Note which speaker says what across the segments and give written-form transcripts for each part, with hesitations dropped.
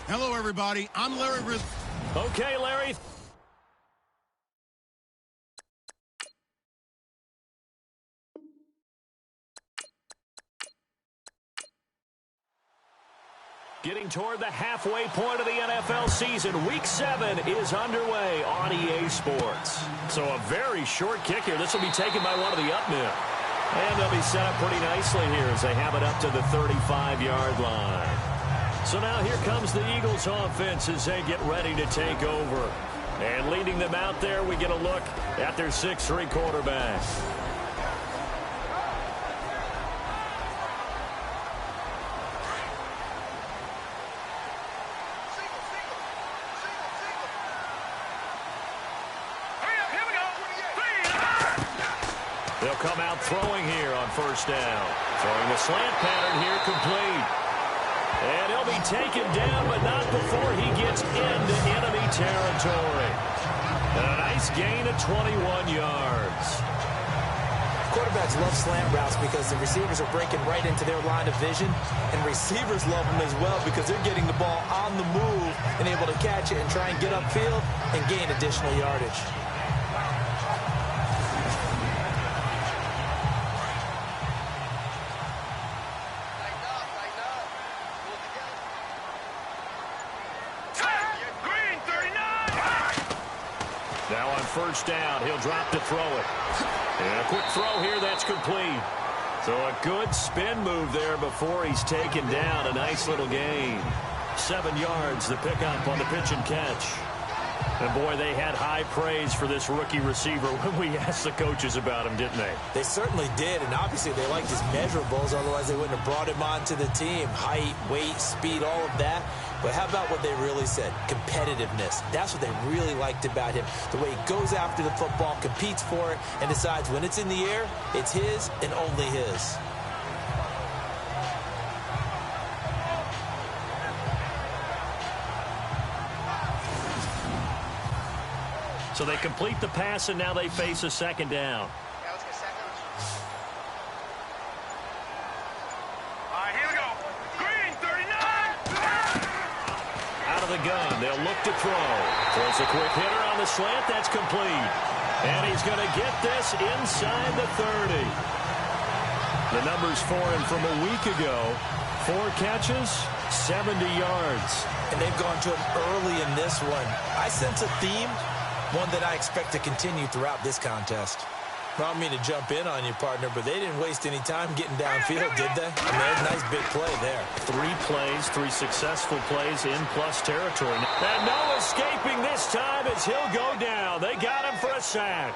Speaker 1: Hello, everybody. I'm Larry Riz.
Speaker 2: Okay, Larry. Getting toward the halfway point of the NFL season. Week 7 is underway on EA Sports. So a very short kick here. This will be taken by one of the up men. And they'll be set up pretty nicely here as they have it up to the 35-yard line. So now here comes the Eagles offense as they get ready to take over. And leading them out there, we get a look at their 6'3" quarterback. They'll come out throwing here on first down. Throwing the slant pattern here complete. And he'll be taken down, but not before he gets into enemy territory. And a nice gain of 21 yards.
Speaker 3: Quarterbacks love slant routes because the receivers are breaking right into their line of vision. And receivers love them as well because they're getting the ball on the move and able to catch it and try and get upfield and gain additional yardage.
Speaker 2: Now on first down, he'll drop to throw it. And a quick throw here, that's complete. So a good spin move there before he's taken down. A nice little gain. 7 yards, the pickup on the pitch and catch. And boy, they had high praise for this rookie receiver when we asked the coaches about him, didn't they?
Speaker 3: They certainly did, and obviously they liked his measurables, otherwise they wouldn't have brought him onto the team. Height, weight, speed, all of that. But how about what they really said? Competitiveness. That's what they really liked about him. The way he goes after the football, competes for it, and decides when it's in the air, it's his and only his.
Speaker 2: So they complete the pass, and now they face a second down.
Speaker 4: All right, here we go. Green, 39.
Speaker 2: Out of the gun, they'll look to throw. Throws a quick hitter on the slant. That's complete. And he's going to get this inside the 30. The numbers for him from a week ago. 4 catches, 70 yards.
Speaker 3: And they've gone to him early in this one. I sense a theme, one that I expect to continue throughout this contest. I don't mean to jump in on you, partner, but they didn't waste any time getting downfield, did they? I mean, they had a nice big play there.
Speaker 2: 3 plays, 3 successful plays in plus territory. And no escaping this time as he'll go down. They got him for a sack.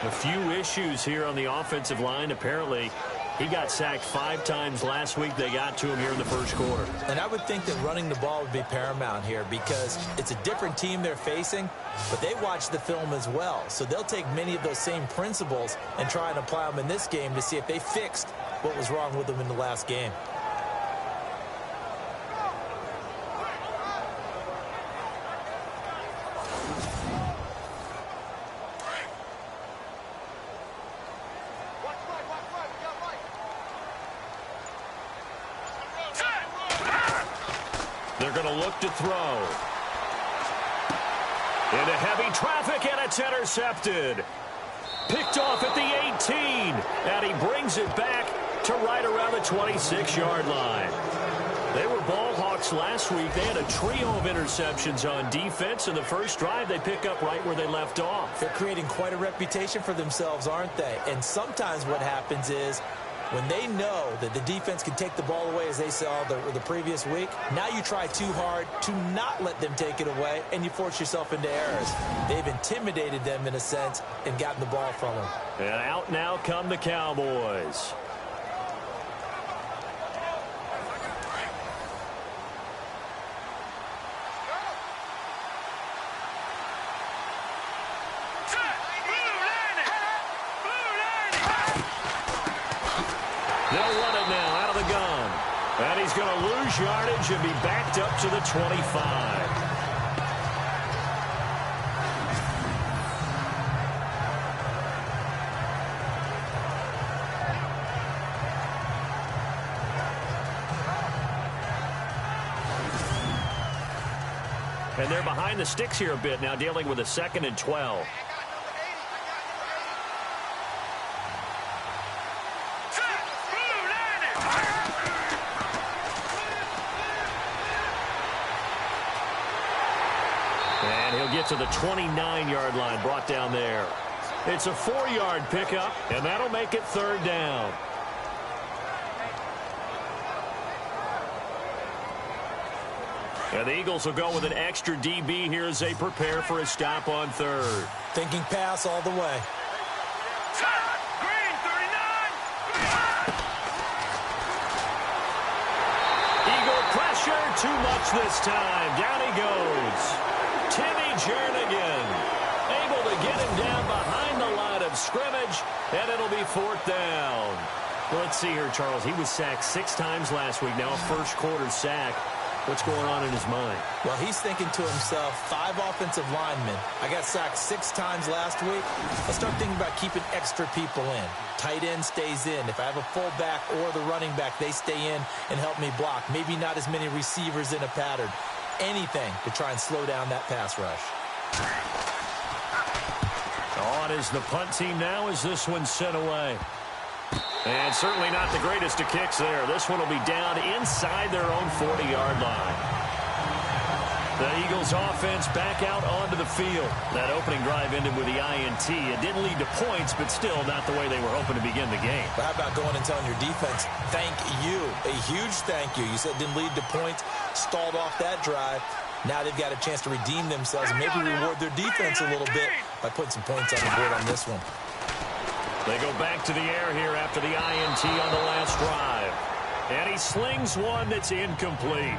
Speaker 2: A few issues here on the offensive line. Apparently, he got sacked 5 times last week. They got to him here in the first quarter.
Speaker 3: And I would think that running the ball would be paramount here because it's a different team they're facing, but they watch the film as well. So they'll take many of those same principles and try and apply them in this game to see if they fixed what was wrong with them in the last game.
Speaker 2: They're going to look to throw. Into heavy traffic, and it's intercepted. Picked off at the 18, and he brings it back to right around the 26-yard line. They were ball hawks last week. They had a trio of interceptions on defense. In the first drive, they pick up right where they left off.
Speaker 3: They're creating quite a reputation for themselves, aren't they? And sometimes what happens is when they know that the defense can take the ball away, as they saw the previous week, now you try too hard to not let them take it away, and you force yourself into errors. They've intimidated them in a sense and gotten the ball from them.
Speaker 2: And out now come the Cowboys. They'll run it now out of the gun. And he's going to lose yardage and be backed up to the 25. And they're behind the sticks here a bit now, dealing with a 2nd and 12. And he'll get to the 29-yard line, brought down there. It's a 4-yard pickup, and that'll make it 3rd down. And the Eagles will go with an extra DB here as they prepare for a stop on 3rd.
Speaker 3: Thinking pass all the way.
Speaker 4: Green, 39.
Speaker 2: Eagle pressure, too much this time. Down he goes. Timmy Jernigan able to get him down behind the line of scrimmage, and it'll be 4th down. Well, let's see here, Charles. He was sacked 6 times last week. Now a first-quarter sack. What's going on in his mind?
Speaker 3: Well, he's thinking to himself, 5 offensive linemen. I got sacked 6 times last week. Let's start thinking about keeping extra people in. Tight end stays in. If I have a fullback or the running back, they stay in and help me block. Maybe not as many receivers in a pattern. Anything to try and slow down that pass rush.
Speaker 2: On is the punt team now as this one's sent away. And certainly not the greatest of kicks there. This one will be down inside their own 40-yard line. The Eagles offense back out onto the field. That opening drive ended with the INT. It didn't lead to points, but still not the way they were hoping to begin the game.
Speaker 3: But how about going and telling your defense, thank you, a huge thank you. You said it didn't lead to points, stalled off that drive. Now they've got a chance to redeem themselves and maybe reward their defense a little bit by putting some points on the board on this one.
Speaker 2: They go back to the air here after the INT on the last drive. And he slings one that's incomplete.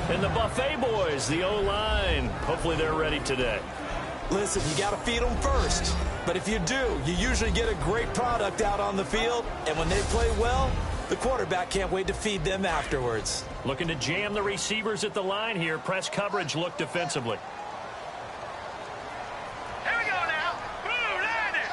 Speaker 2: And the Buffet boys, the O-line, hopefully they're ready today.
Speaker 3: Listen, you got to feed them first. But if you do, you usually get a great product out on the field. And when they play well, the quarterback can't wait to feed them afterwards.
Speaker 2: Looking to jam the receivers at the line here. Press coverage look defensively.
Speaker 4: Here we go now. Blue, landing.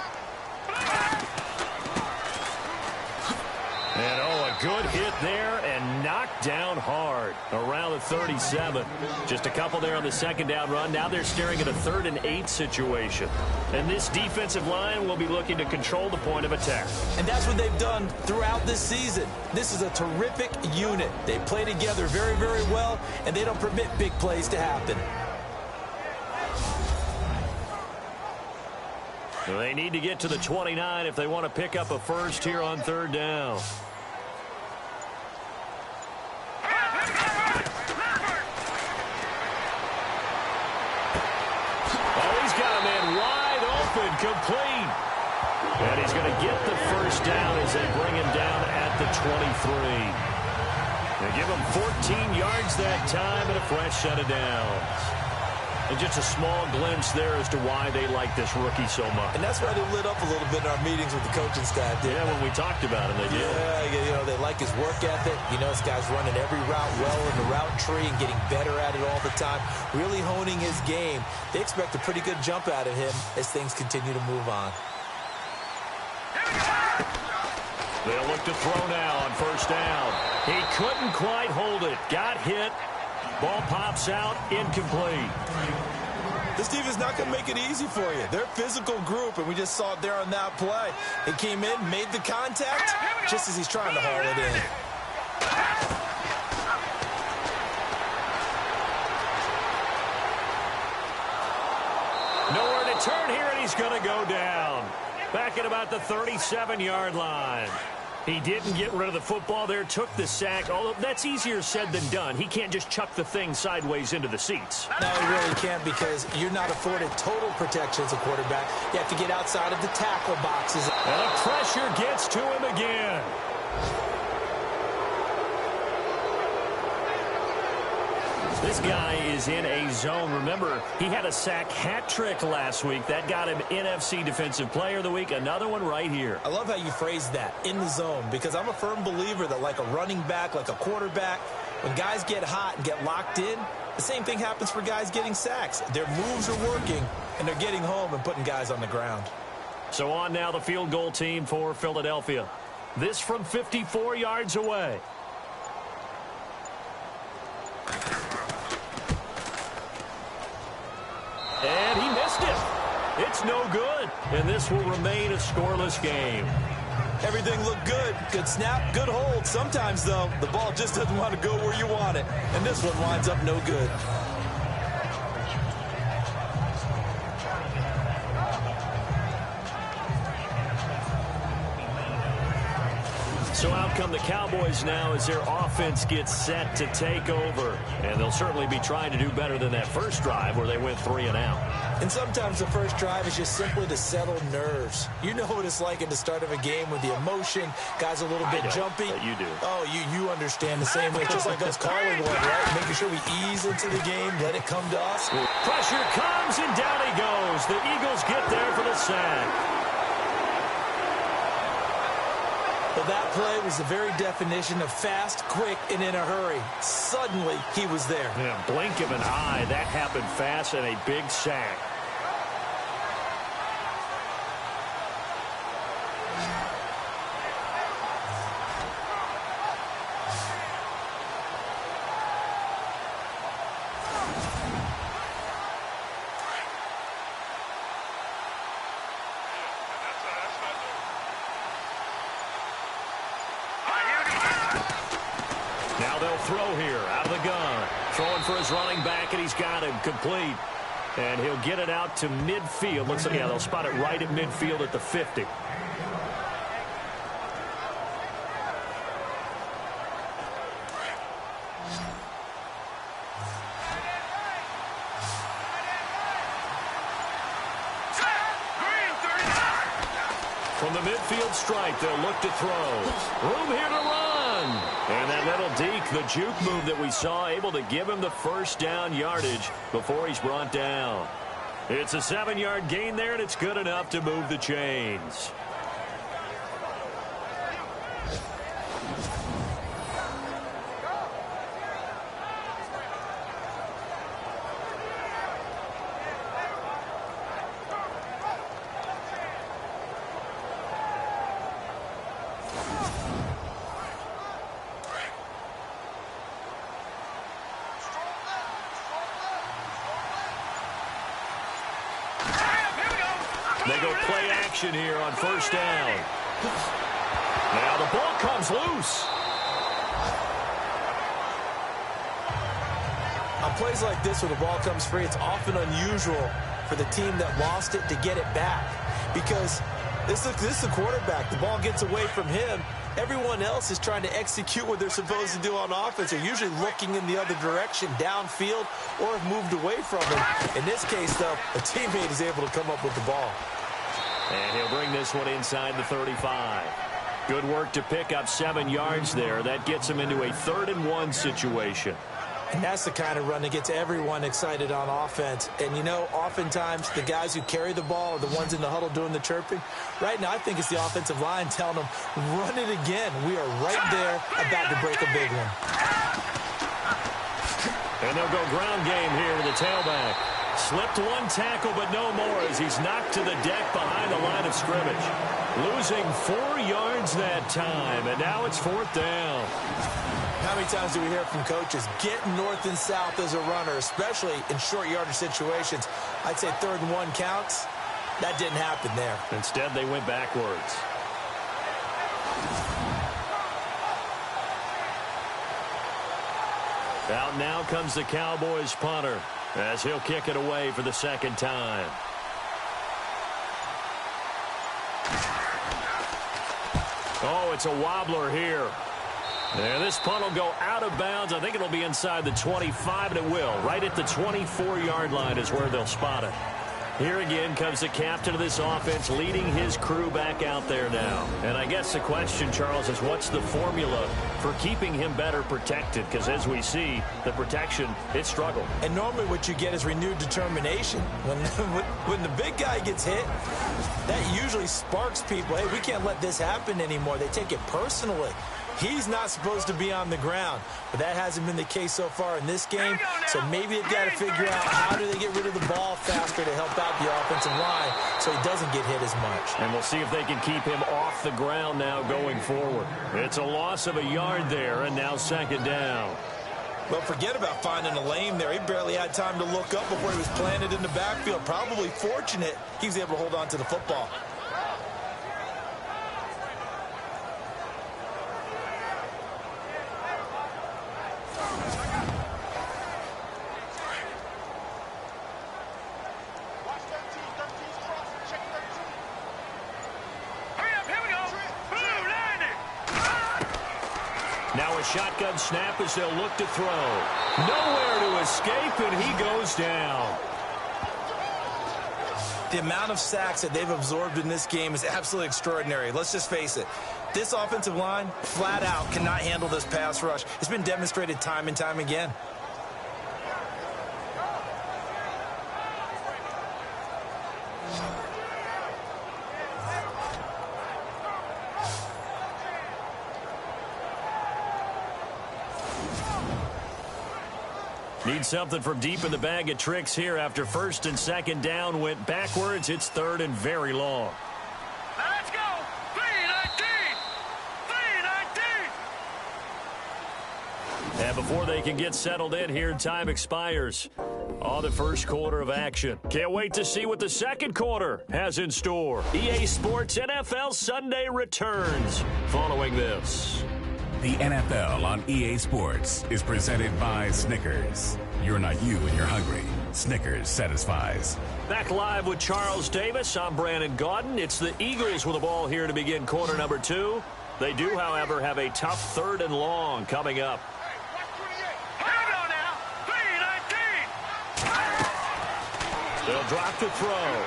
Speaker 2: And a good hit there and knocked down hard around the 37. Just a couple there on the 2nd down run. Now they're staring at a 3rd and 8 situation. And this defensive line will be looking to control the point of attack.
Speaker 3: And that's what they've done throughout this season. This is a terrific unit. They play together very, very well, and they don't permit big plays to happen.
Speaker 2: They need to get to the 29 if they want to pick up a first here on 3rd down. Oh, he's got a man wide open, complete. And he's going to get the first down as they bring him down at the 23. They give him 14 yards that time and a fresh set of downs. And just a small glimpse there as to why they like this rookie so much.
Speaker 3: And that's why they lit up a little bit in our meetings with the coaching staff.
Speaker 2: Yeah, when we talked about him, they did.
Speaker 3: Yeah, you know, they like his work ethic. You know, this guy's running every route well in the route tree and getting better at it all the time, really honing his game. They expect a pretty good jump out of him as things continue to move on.
Speaker 2: They'll look to throw now on 1st down. He couldn't quite hold it. Got hit. Ball pops out, incomplete.
Speaker 3: This defense is not going to make it easy for you. They're a physical group, and we just saw it there on that play. He came in, made the contact, just as he's trying to haul it in.
Speaker 2: Nowhere to turn here, and he's going to go down. Back at about the 37-yard line. He didn't get rid of the football there, took the sack, although that's easier said than done. He can't just chuck the thing sideways into the seats.
Speaker 3: No, he really can't because you're not afforded total protection as a quarterback. You have to get outside of the tackle boxes.
Speaker 2: And the pressure gets to him again. This guy is in a zone. Remember, he had a sack hat trick last week. That got him NFC Defensive Player of the Week. Another one right here.
Speaker 3: I love how you phrase that, in the zone, because I'm a firm believer that like a running back, like a quarterback, when guys get hot and get locked in, the same thing happens for guys getting sacks. Their moves are working, and they're getting home and putting guys on the ground.
Speaker 2: So on now the field goal team for Philadelphia. This from 54 yards away. And he missed it. It's no good. And this will remain a scoreless game.
Speaker 3: Everything looked good. Good snap, good hold. Sometimes, though, the ball just doesn't want to go where you want it. And this one winds up no good.
Speaker 2: So out come the Cowboys now as their offense gets set to take over. And they'll certainly be trying to do better than that first drive where they went 3 and out.
Speaker 3: And sometimes the first drive is just simply to settle nerves. You know what it's like at the start of a game with the emotion. Guys a little bit jumpy.
Speaker 2: But you do.
Speaker 3: Oh, you understand the same way. It's just like us calling one, right? Making sure we ease into the game, let it come to us.
Speaker 2: Pressure comes, and down he goes. The Eagles get there for the sack.
Speaker 3: Well, that play was the very definition of fast, quick, and in a hurry. Suddenly, he was there.
Speaker 2: Yeah, blink of an eye. That happened fast and a big sack. Now they'll throw here out of the gun. Throwing for his running back, and he's got him complete. And he'll get it out to midfield. Looks like, yeah, they'll spot it right at midfield at the 50. From the midfield stripe, they'll look to throw. Room here to run. And that little deke, the juke move that we saw, able to give him the first down yardage before he's brought down. It's a 7-yard gain there, and it's good enough to move the chains. They go play action here on first down. Now the ball comes loose.
Speaker 3: On plays like this where the ball comes free, it's often unusual for the team that lost it to get it back. Because this is the quarterback. The ball gets away from him. Everyone else is trying to execute what they're supposed to do on offense. They're usually looking in the other direction, downfield, or have moved away from him. In this case, though, a teammate is able to come up with the ball.
Speaker 2: And he'll bring this one inside the 35. Good work to pick up 7 yards there. That gets him into a 3rd and 1 situation.
Speaker 3: And that's the kind of run that gets everyone excited on offense. And, you know, oftentimes the guys who carry the ball are the ones in the huddle doing the chirping. Right now, I think it's the offensive line telling them, run it again. We are right there about to break a big one.
Speaker 2: And they'll go ground game here with the tailback. Slipped one tackle, but no more as he's knocked to the deck behind the line of scrimmage. Losing 4 yards that time, and now it's 4th down.
Speaker 3: How many times do we hear from coaches, get north and south as a runner, especially in short yardage situations? I'd say 3rd and 1 counts. That didn't happen there.
Speaker 2: Instead, they went backwards. Out now comes the Cowboys punter as he'll kick it away for the 2nd time. Oh, it's a wobbler here. And this punt will go out of bounds. I think it'll be inside the 25, and it will. Right at the 24-yard line is where they'll spot it. Here again comes the captain of this offense leading his crew back out there now. And I guess the question, Charles, is what's the formula for keeping him better protected? Because as we see, the protection, it struggled.
Speaker 3: And normally what you get is renewed determination. When the big guy gets hit, that usually sparks people. Hey, we can't let this happen anymore. They take it personally. He's not supposed to be on the ground, but that hasn't been the case so far in this game. So maybe they've got to figure out how do they get rid of the ball faster to help out the offensive line so he doesn't get hit as much.
Speaker 2: And we'll see if they can keep him off the ground now going forward. It's a loss of a yard there, and now 2nd down.
Speaker 3: Well, forget about finding a lane there. He barely had time to look up before he was planted in the backfield. Probably fortunate he was able to hold on to the football.
Speaker 2: Now a shotgun snap as they'll look to throw. Nowhere to escape, and he goes down.
Speaker 3: The amount of sacks that they've absorbed in this game is absolutely extraordinary. Let's just face it. This offensive line, flat out, cannot handle this pass rush. It's been demonstrated time and time again.
Speaker 2: Need something from deep in the bag of tricks here after first and second down went backwards. It's third and very long.
Speaker 4: Let's go. 3-19. 3-19.
Speaker 2: And before they can get settled in here, time expires on the first quarter of action. Can't wait to see what the second quarter has in store. EA Sports NFL Sunday returns following this.
Speaker 5: The NFL on EA Sports is presented by Snickers. You're not you when you're hungry. Snickers satisfies.
Speaker 2: Back live with Charles Davis. I'm Brandon Gaudin. It's the Eagles with the ball here to begin quarter number 2. They do, however, have a tough third and long coming up.
Speaker 4: Here we go now. 3-19.
Speaker 2: They'll drop to throw.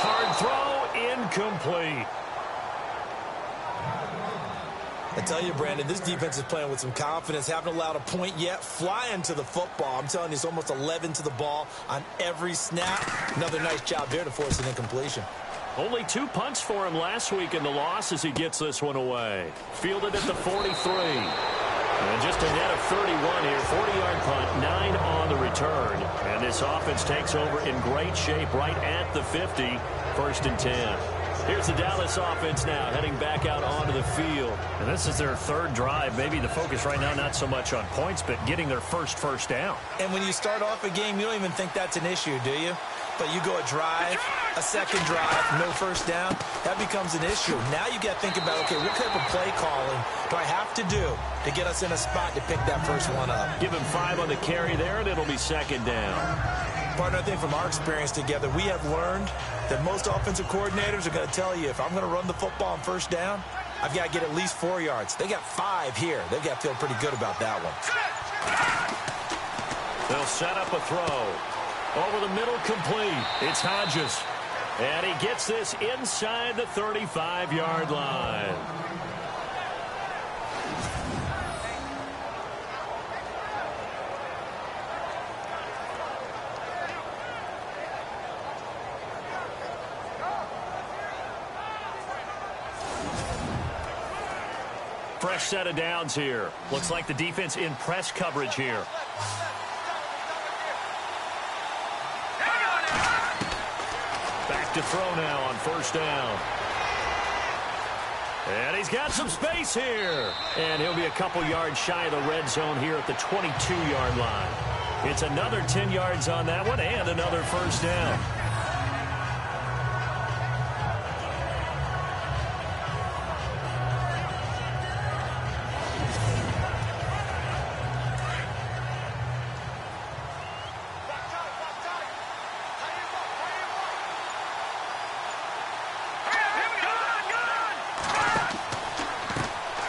Speaker 2: Hard throw, incomplete.
Speaker 3: I tell you, Brandon, this defense is playing with some confidence. Haven't allowed a point yet. Flying to the football. I'm telling you, it's almost 11 to the ball on every snap. Another nice job there to force an incompletion.
Speaker 2: Only 2 punts for him last week in the loss as he gets this one away. Fielded at the 43. And just a net of 31 here. 40-yard punt, 9 on the return. And this offense takes over in great shape right at the 50. First and 10. Here's the Dallas offense now, heading back out onto the field.
Speaker 6: And this is their third drive. Maybe the focus right now not so much on points, but getting their first down.
Speaker 3: And when you start off a game, you don't even think that's an issue, do you? But you go a drive, a second drive, no first down, that becomes an issue. Now you got to think about, okay, what type of play calling do I have to do to get us in a spot to pick that first one up?
Speaker 2: Give him 5 on the carry there, and it'll be second down.
Speaker 3: Partner, I think from our experience together, we have learned that most offensive coordinators are going to tell you, if I'm going to run the football on first down, I've got to get at least 4 yards. They got 5 here. They've got to feel pretty good about that one.
Speaker 2: They'll set up a throw. Over the middle, complete. It's Hodges. And he gets this inside the 35-yard line. Fresh set of downs here.
Speaker 6: Looks like the defense in press coverage here.
Speaker 2: Back to throw now on first down. And he's got some space here. And he'll be a couple yards shy of the red zone here at the 22-yard line. It's another 10 yards on that one and another first down.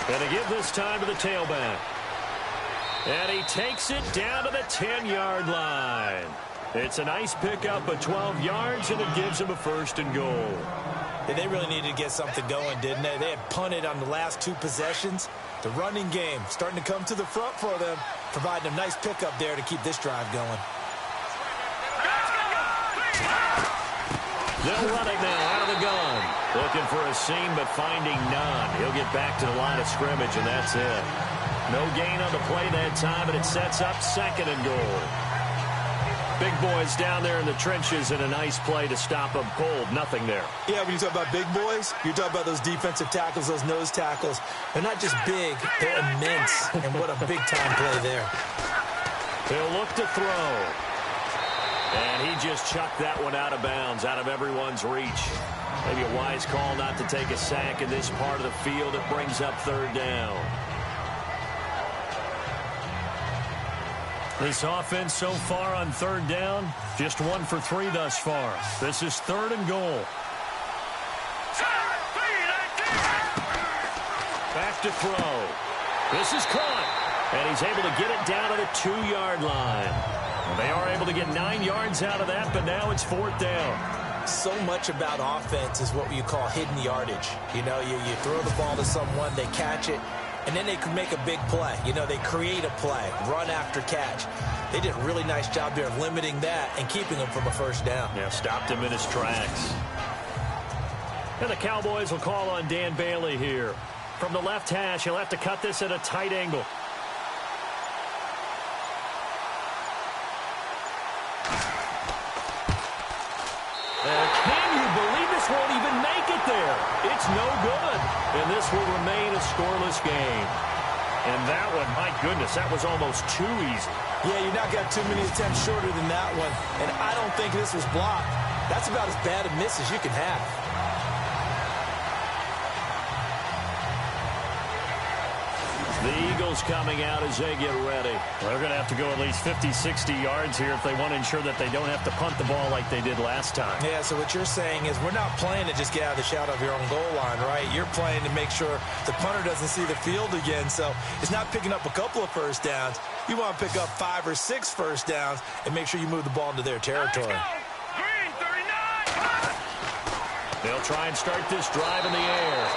Speaker 2: Going to give this time to the tailback. And he takes it down to the 10-yard line. It's a nice pickup of 12 yards, and it gives him a first and goal.
Speaker 3: Yeah, they really needed to get something going, didn't they? They had punted on the last 2 possessions. The running game starting to come to the front for them, providing a nice pickup there to keep this drive going.
Speaker 2: They'll run it now out of the gun. Looking for a seam, but finding none. He'll get back to the line of scrimmage, and that's it. No gain on the play that time, and it sets up second and goal.
Speaker 6: Big boys down there in the trenches, and a nice play to stop them cold. Nothing there.
Speaker 3: Yeah, when you talk about big boys, you're talking about those defensive tackles, those nose tackles. They're not just big, they're immense. And what a big-time play there.
Speaker 6: He'll look to throw. And he just chucked that one out of bounds, out of everyone's reach. Maybe a wise call not to take a sack in this part of the field. It brings up third down. This offense so far on third down, just 1 for 3 thus far. This is 3rd and goal. Back to throw. This is caught. And he's able to get it down to the 2-yard line. They are able to get 9 yards out of that, but now it's 4th down.
Speaker 3: So much about offense is what you call hidden yardage. You know, you throw the ball to someone, they catch it, and then they can make a big play. You know, they create a play, run after catch. They did a really nice job there of limiting that and keeping him from a first down.
Speaker 6: Yeah, stopped him in his tracks. And the Cowboys will call on Dan Bailey here. From the left hash, he'll have to cut this at a tight angle. Can you believe this won't even make it there? It's no good. And this will remain a scoreless game. And that one, my goodness, that was almost too easy.
Speaker 3: Yeah, you're not got too many attempts shorter than that one. And I don't think this was blocked. That's about as bad a miss as you can have.
Speaker 6: The Eagles coming out as they get ready. They're going to have to go at least 50, 60 yards here if they want to ensure that they don't have to punt the ball like they did last time.
Speaker 3: Yeah, so what you're saying is we're not playing to just get out of the shadow of your own goal line, right? You're playing to make sure the punter doesn't see the field again. So it's not picking up a couple of first downs. You want to pick up 5 or 6 first downs and make sure you move the ball into their territory.
Speaker 4: Green 39.
Speaker 6: They'll try and start this drive in the air.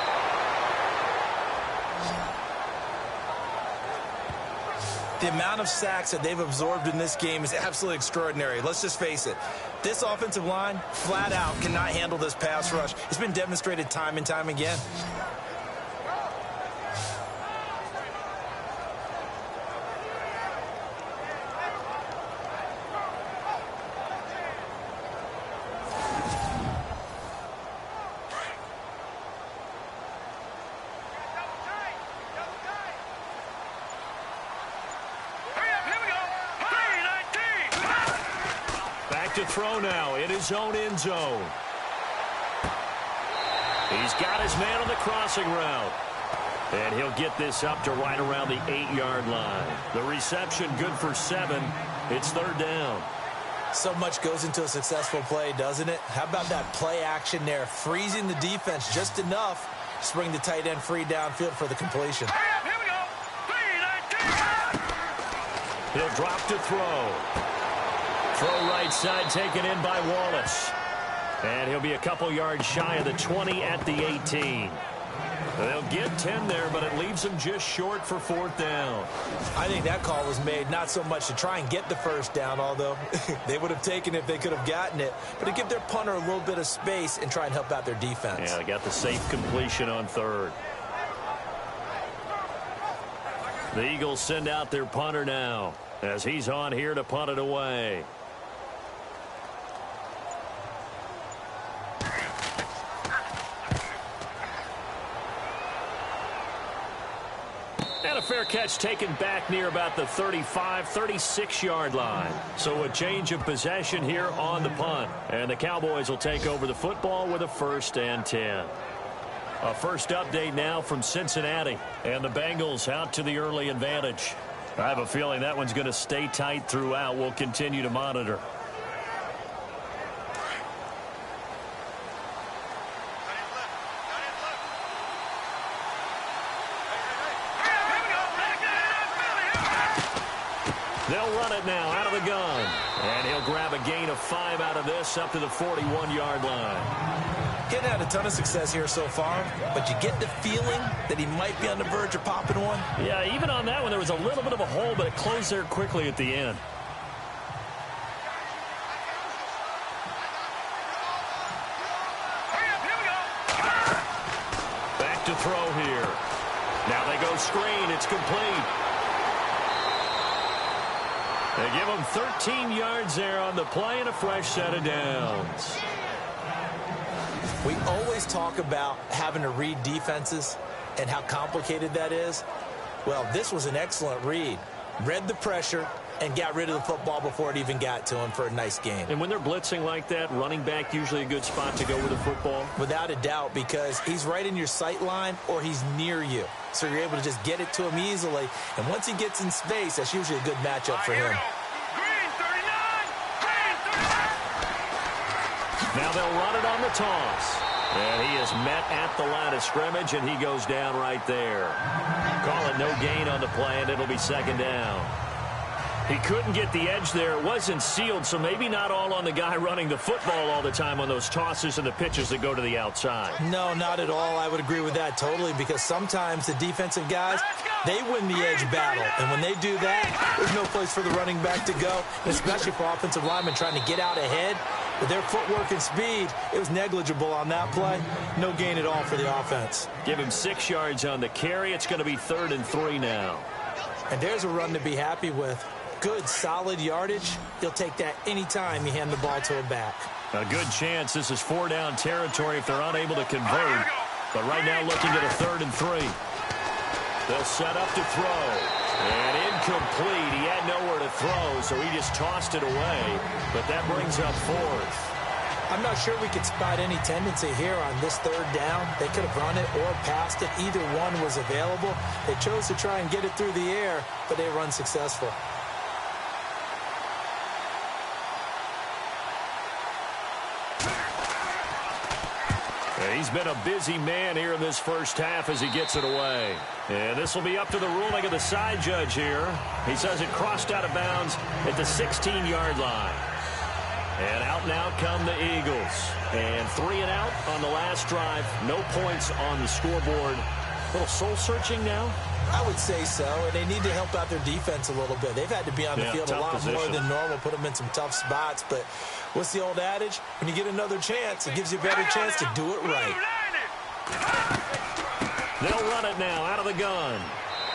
Speaker 3: The amount of sacks that they've absorbed in this game is absolutely extraordinary. Let's just face it. This offensive line, flat out, cannot handle this pass rush. It's been demonstrated time and time again.
Speaker 6: To throw now in his own end zone. He's got his man on the crossing route. And he'll get this up to right around the 8-yard line. The reception good for 7. It's third down.
Speaker 3: So much goes into a successful play, doesn't it? How about that play action there? Freezing the defense just enough to bring the tight end free downfield for the completion.
Speaker 4: Here we go. 3-19.
Speaker 6: He'll drop to throw. Throw right side taken in by Wallace. And he'll be a couple yards shy of the 20 at the 18. They'll get 10 there, but it leaves them just short for 4th down.
Speaker 3: I think that call was made not so much to try and get the first down, although they would have taken it if they could have gotten it, but to give their punter a little bit of space and try and help out their defense.
Speaker 6: Yeah, they got the safe completion on third. The Eagles send out their punter now as he's on here to punt it away. And a fair catch taken back near about the 35, 36-yard line. So a change of possession here on the punt. And the Cowboys will take over the football with a 1st and 10. A first update now from Cincinnati. And the Bengals out to the early advantage. I have a feeling that one's going to stay tight throughout. We'll continue to monitor. They'll run it now out of the gun. And he'll grab a gain of 5 out of this up to the 41-yard line.
Speaker 3: Getting had a ton of success here so far, but you get the feeling that he might be on the verge of popping one.
Speaker 6: Yeah, even on that one, there was a little bit of a hole, but it closed there quickly at the end. Back to throw here. Now they go screen. It's complete. They give him 13 yards there on the play and a fresh set of downs.
Speaker 3: We always talk about having to read defenses and how complicated that is. Well, this was an excellent read. Read the pressure and got rid of the football before it even got to him for a nice gain.
Speaker 6: And when they're blitzing like that, running back usually a good spot to go with the football?
Speaker 3: Without a doubt, because he's right in your sight line or he's near you. So you're able to just get it to him easily. And once he gets in space, that's usually a good matchup for him.
Speaker 4: Green 39. Green 39.
Speaker 6: Now they'll run it on the toss. And he is met at the line of scrimmage, and he goes down right there. Call it no gain on the play, and it'll be second down. He couldn't get the edge there. It wasn't sealed, so maybe not all on the guy running the football all the time on those tosses and the pitches that go to the outside.
Speaker 3: No, not at all. I would agree with that totally, because sometimes the defensive guys, they win the edge battle. And when they do that, there's no place for the running back to go, especially for offensive linemen trying to get out ahead. With their footwork and speed, it was negligible on that play. No gain at all for the offense.
Speaker 6: Give him 6 yards on the carry. It's going to be 3rd and 3 now.
Speaker 3: And there's a run to be happy with. Good, solid yardage. He'll take that anytime you hand the ball to a back.
Speaker 6: A good chance this is 4-down territory if they're unable to convert. But right now looking at a 3rd and 3. They'll set up to throw. And incomplete. He had nowhere to throw, so he just tossed it away. But that brings up 4th.
Speaker 3: I'm not sure we could spot any tendency here on this 3rd down. They could have run it or passed it. Either one was available. They chose to try and get it through the air, but they were unsuccessful.
Speaker 6: He's been a busy man here in this first half as he gets it away. And this will be up to the ruling of the side judge here. He says it crossed out of bounds at the 16-yard line. And out now come the Eagles. And 3 and out on the last drive. No points on the scoreboard. A little soul-searching now?
Speaker 3: I would say so, and they need to help out their defense a little bit. They've had to be on the field a lot more than normal, put them in some tough spots. But what's the old adage? When you get another chance, it gives you a better chance to do it right.
Speaker 6: They'll run it now out of the gun.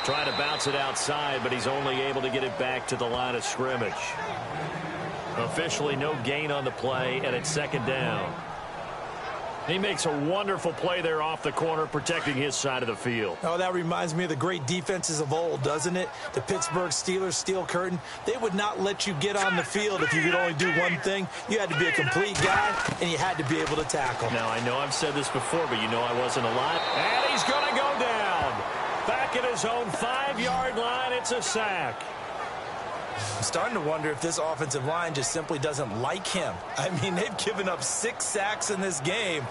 Speaker 6: Trying to bounce it outside, but he's only able to get it back to the line of scrimmage. Officially no gain on the play, and it's 2nd down. He makes a wonderful play there off the corner, protecting his side of the field.
Speaker 3: Oh, that reminds me of the great defenses of old, doesn't it? The Pittsburgh Steelers, Steel Curtain. They would not let you get on the field if you could only do one thing. You had to be a complete guy, and you had to be able to tackle.
Speaker 6: Now, I know I've said this before, but you know I wasn't alive. And he's going to go down. Back at his own 5-yard line, it's a sack.
Speaker 3: I'm starting to wonder if this offensive line just simply doesn't like him. I mean, they've given up 6 sacks in this game.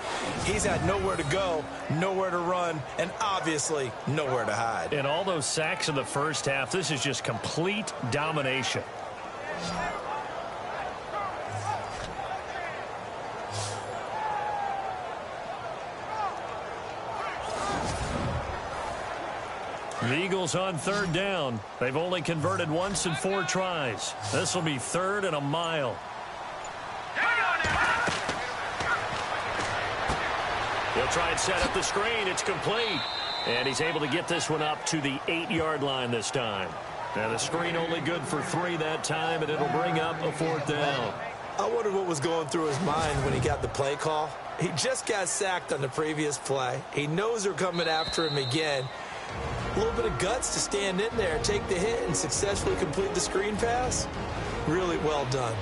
Speaker 3: He's had nowhere to go, nowhere to run, and obviously nowhere to hide.
Speaker 6: And all those sacks in the first half, this is just complete domination. The Eagles on 3rd down. They've only converted once in 4 tries. This will be 3rd and a mile. He'll try and set up the screen. It's complete. And he's able to get this one up to the 8-yard line this time. Now the screen only good for 3 that time, and it'll bring up a 4th down.
Speaker 3: I wonder what was going through his mind when he got the play call. He just got sacked on the previous play. He knows they're coming after him again. A little bit of guts to stand in there, take the hit, and successfully complete the screen pass. Really well done.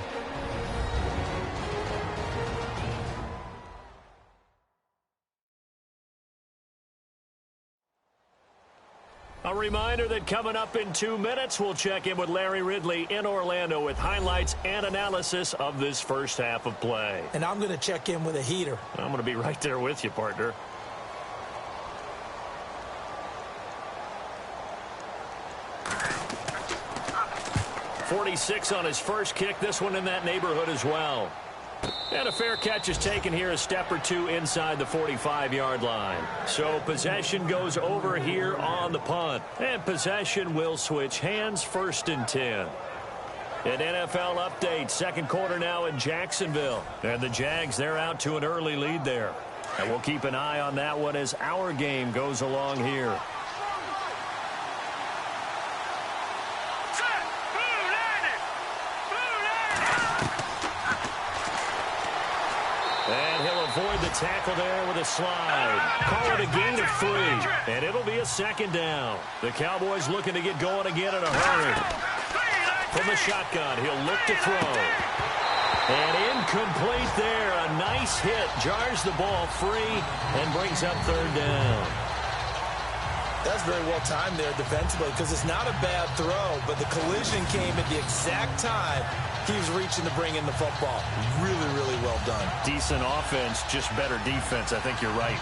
Speaker 6: A reminder that coming up in 2 minutes, we'll check in with Larry Ridley in Orlando with highlights and analysis of this first half of play.
Speaker 3: And I'm going to check in with a heater.
Speaker 6: I'm going to be right there with you, partner. .46 on his first kick. This one in that neighborhood as well. And a fair catch is taken here a step or 2 inside the 45-yard line. So possession goes over here on the punt. And possession will switch hands, 1st and 10. An NFL update. 2nd quarter now in Jacksonville. And the Jags, they're out to an early lead there. And we'll keep an eye on that one as our game goes along here.
Speaker 2: avoid the tackle there with a slide. Call it a gain of 3, and it'll be a second down. The Cowboys looking to get going again in a hurry. From the shotgun, he'll look to throw. And incomplete there. A nice hit. Jars the ball free and brings up third down.
Speaker 3: That's very well timed there defensively because it's not a bad throw, but the collision came at the exact time he was reaching to bring in the football. Really, really well done.
Speaker 2: Decent offense, just better defense. I think you're right.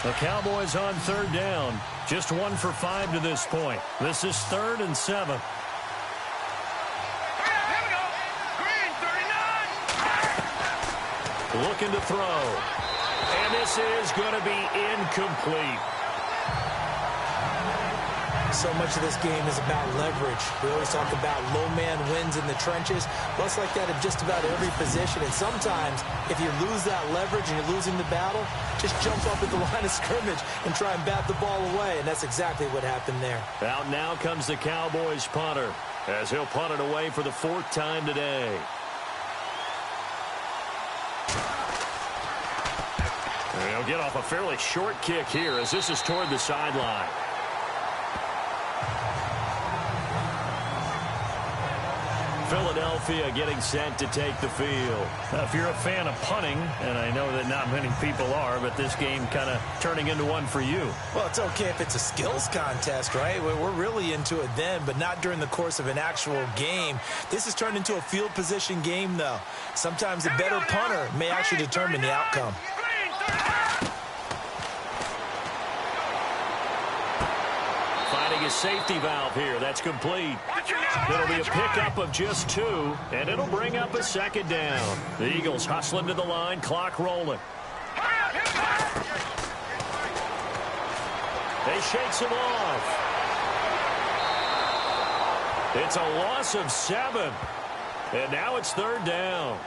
Speaker 2: The Cowboys on third down. Just 1 for 5 to this point. This is 3rd and 7. Looking to throw. And this is going to be incomplete.
Speaker 3: So much of this game is about leverage. We always talk about low man wins in the trenches. Well, it's like that in just about every position. And sometimes, if you lose that leverage and you're losing the battle, just jump up at the line of scrimmage and try and bat the ball away. And that's exactly what happened there.
Speaker 2: Out now comes the Cowboys punter, as he'll punt it away for the 4th time today. And he'll get off a fairly short kick here as this is toward the sideline. Philadelphia getting set to take the field. Now, if you're a fan of punting, and I know that not many people are, but this game kind of turning into one for you.
Speaker 3: Well, it's okay if it's a skills contest, right? We're really into it then, but not during the course of an actual game. This has turned into a field position game, though. Sometimes the better punter may actually determine the outcome.
Speaker 2: Finding a safety valve here. That's complete. It'll be a pickup of just 2, and it'll bring up a 2nd down. The Eagles hustling to the line, clock rolling. They shakes him off. It's a loss of 7, and now it's 3rd down.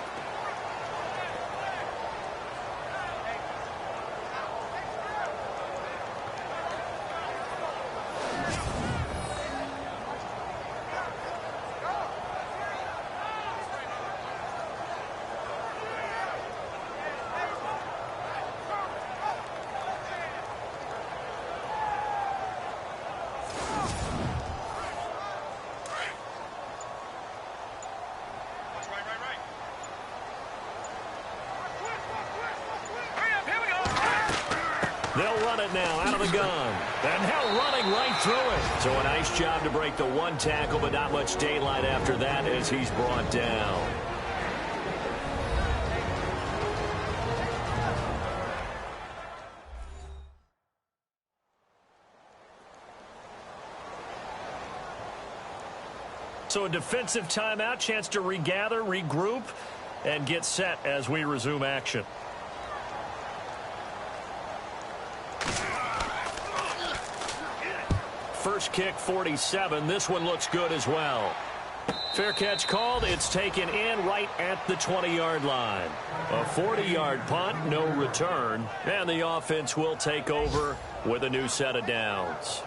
Speaker 2: They'll run it now out of the gun. And now running right through it. So a nice job to break the 1 tackle, but not much daylight after that as he's brought down. So a defensive timeout, chance to regather, regroup, and get set as we resume action. First kick, 47. This one looks good as well. Fair catch called. It's taken in right at the 20-yard line. A 40-yard punt, no return. And the offense will take over with a new set of downs.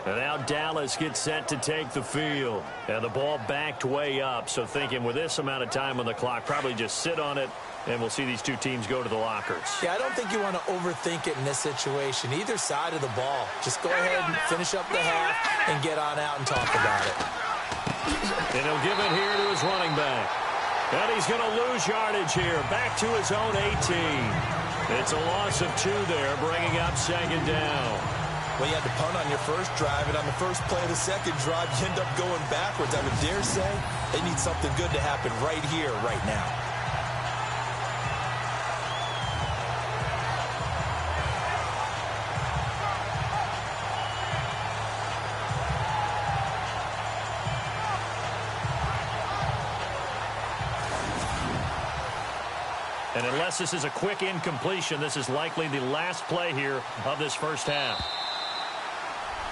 Speaker 2: And now Dallas gets set to take the field. And the ball backed way up. So thinking with this amount of time on the clock, probably just sit on it. And we'll see these two teams go to the lockers.
Speaker 3: Yeah, I don't think you want to overthink it in this situation. Either side of the ball. Just go ahead and finish up the half and get on out and talk about it.
Speaker 2: And he'll give it here to his running back. And he's going to lose yardage here. Back to his own 18. It's a loss of 2 there, bringing up 2nd down.
Speaker 3: Well, you had to punt on your first drive, and on the first play of the second drive, you end up going backwards. I would dare say they need something good to happen right here, right now.
Speaker 2: And unless this is a quick incompletion, this is likely the last play here of this first half.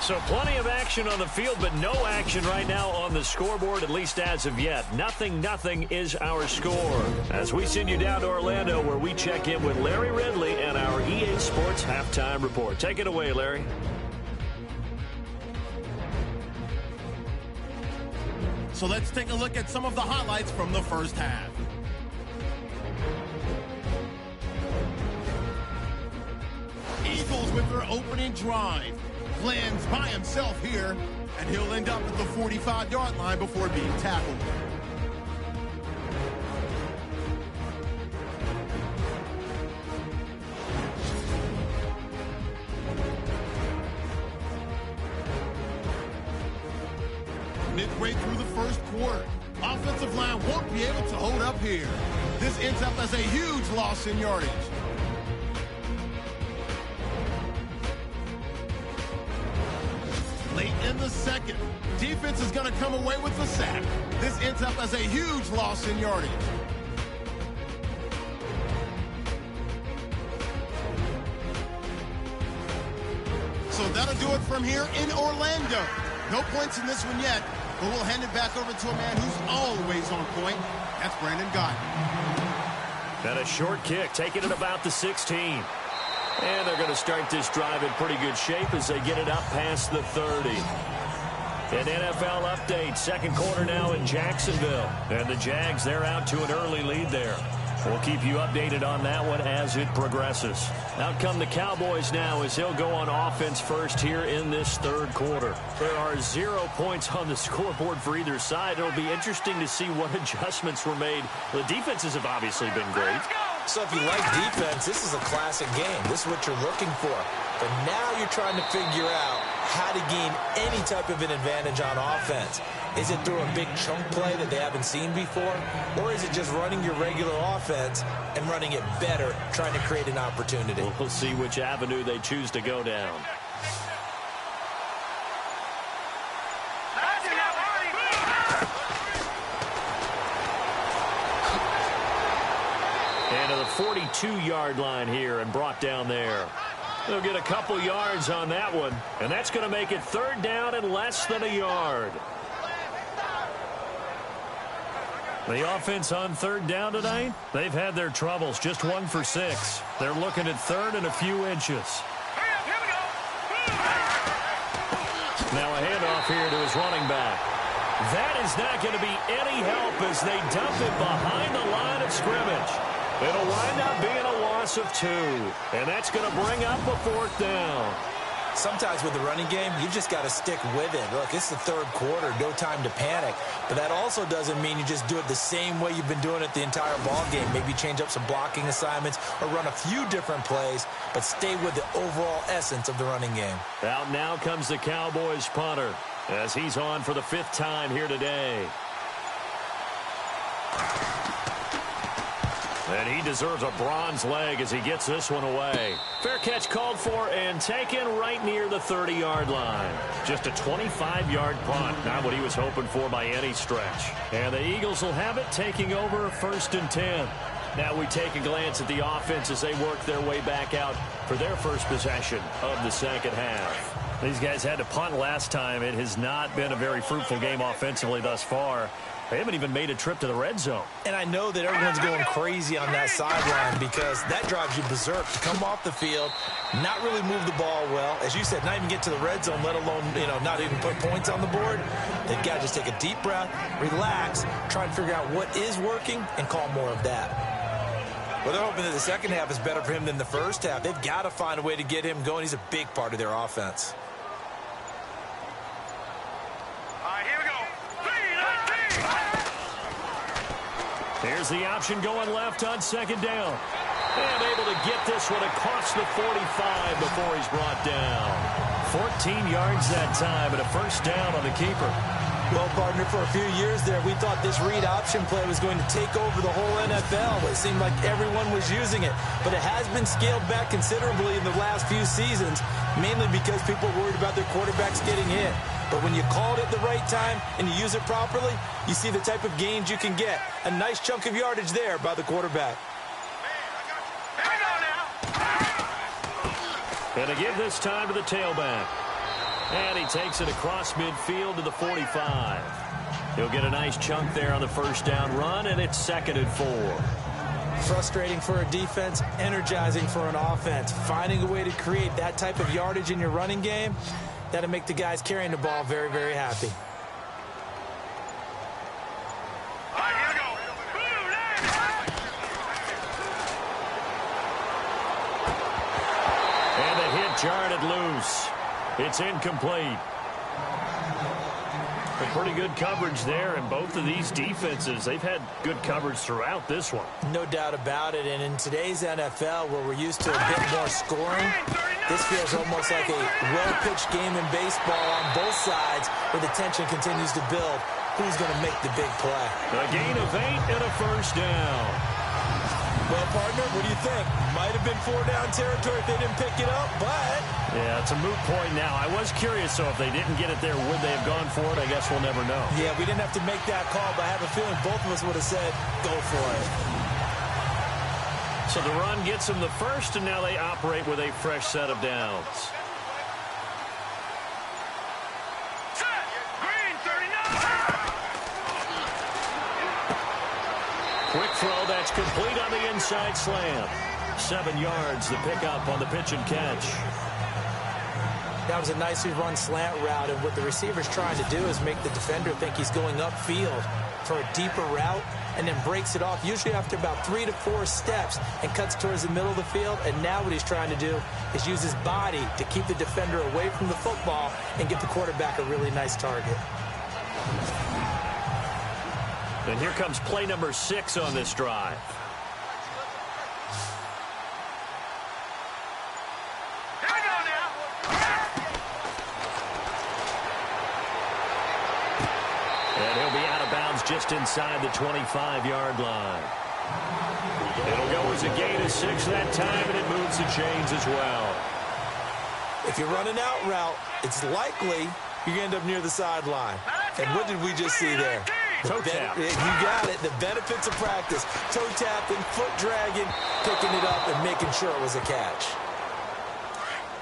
Speaker 2: So plenty of action on the field, but no action right now on the scoreboard, at least as of yet. 0-0 is our score. As we send you down to Orlando, where we check in with Larry Ridley and our EA Sports Halftime Report. Take it away, Larry.
Speaker 1: So let's take a look at some of the highlights from the first half. with their opening drive. Lands by himself here, and he'll end up at the 45-yard line before being tackled. Midway through the first quarter, offensive line won't be able to hold up here. This ends up as a huge loss in yardage. Late in the second, defense is going to come away with the sack. This ends up as a huge loss in yardage. So that'll do it from here in Orlando. No points in this one yet, but we'll hand it back over to a man who's always on point. That's Brandon Gott.
Speaker 6: And a short kick, taking it about the 16. And they're going to start this drive in pretty good shape as they get it up past the 30. An NFL update, second quarter now in Jacksonville. And the Jags, they're out to an early lead there. We'll keep you updated on that one as it progresses. Out come the Cowboys now as they'll go on offense first here in this third quarter. There are 0 points on the scoreboard for either side. It'll be interesting to see what adjustments were made. The defenses have obviously been great.
Speaker 3: So if you like defense, this is a classic game. This is what you're looking for. But now you're trying to figure out how to gain any type of an advantage on offense. Is it through a big chunk play that they haven't seen before? Or is it just running your regular offense and running it better, trying to create an opportunity?
Speaker 6: We'll see which avenue they choose to go down. And to the 42-yard line here and brought down there. They'll get a couple yards on that one, and that's going to make it third down and less than a yard. The offense on third down tonight, they've had their troubles, just 1 for 6. They're looking at third and a few inches. Now a handoff here to his running back. That is not going to be any help as they dump it behind the line of scrimmage. It'll wind up being a loss of 2, and that's going to bring up a fourth down.
Speaker 3: Sometimes with the running game, you just got to stick with it. Look, it's the third quarter, no time to panic. But that also doesn't mean you just do it the same way you've been doing it the entire ball game. Maybe change up some blocking assignments or run a few different plays, but stay with the overall essence of the running game.
Speaker 6: Out now comes the Cowboys punter as he's on for the 5th time here today. And he deserves a bronze leg as he gets this one away. Fair catch called for and taken right near the 30-yard line. Just a 25-yard punt, not what he was hoping for by any stretch. And the Eagles will have it, taking over 1st and 10. Now we take a glance at the offense as they work their way back out for their first possession of the second half. These guys had to punt last time. It has not been a very fruitful game offensively thus far. They haven't even made a trip to the red zone.
Speaker 3: And I know that everyone's going crazy on that sideline because that drives you berserk to come off the field, not really move the ball well. As you said, not even get to the red zone, let alone, not even put points on the board. They've got to just take a deep breath, relax, try and figure out what is working and call more of that. Well, they're hoping that the second half is better for him than the first half. They've got to find a way to get him going. He's a big part of their offense.
Speaker 6: Here's the option going left on second down. And able to get this one across the 45 before he's brought down. 14 yards that time and a first down on the keeper.
Speaker 3: Well, partner, for a few years there, we thought this read option play was going to take over the whole NFL. It seemed like everyone was using it. But it has been scaled back considerably in the last few seasons, mainly because people are worried about their quarterbacks getting hit. But when you call it at the right time and you use it properly, you see the type of gains you can get. A nice chunk of yardage there by the quarterback.
Speaker 6: And to give this time to the tailback. And he takes it across midfield to the 45. He'll get a nice chunk there on the first down run, and it's 2nd and 4.
Speaker 3: Frustrating for a defense, energizing for an offense. Finding a way to create that type of yardage in your running game, that'll make the guys carrying the ball very, very happy.
Speaker 6: And the hit Jarred it loose. It's incomplete. But pretty good coverage there, and both of these defenses, they've had good coverage throughout this one.
Speaker 3: No doubt about it, and in today's NFL, where we're used to a bit more scoring, this feels almost like a well-pitched game in baseball on both sides, where the tension continues to build. Who's going to make the big play?
Speaker 6: A gain of 8 and a first down.
Speaker 3: Well, partner, what do you think? Might have been 4-down territory if they didn't pick it up, but...
Speaker 6: Yeah, it's a moot point now. I was curious, so if they didn't get it there, would they have gone for it? I guess we'll never know.
Speaker 3: Yeah, we didn't have to make that call, but I have a feeling both of us would have said, go for it.
Speaker 6: So the run gets them the first, and now they operate with a fresh set of downs. Quick throw, that's complete on the inside slam. 7 yards, the pickup on the pitch and catch.
Speaker 3: That was a nicely run slant route, and what the receiver's trying to do is make the defender think he's going upfield for a deeper route, and then breaks it off, usually after about 3 to 4 steps, and cuts towards the middle of the field. And now what he's trying to do is use his body to keep the defender away from the football and give the quarterback a really nice target.
Speaker 6: And here comes play number 6 on this drive. And he'll be out of bounds just inside the 25-yard line. It'll go as a gain of 6 that time, and it moves the chains as well.
Speaker 3: If you run an out route, it's likely you're going to end up near the sideline. And what did we just see there?
Speaker 6: Toe tap.
Speaker 3: You got it. The benefits of practice. Toe tapping, foot dragging, picking it up, and making sure it was a catch.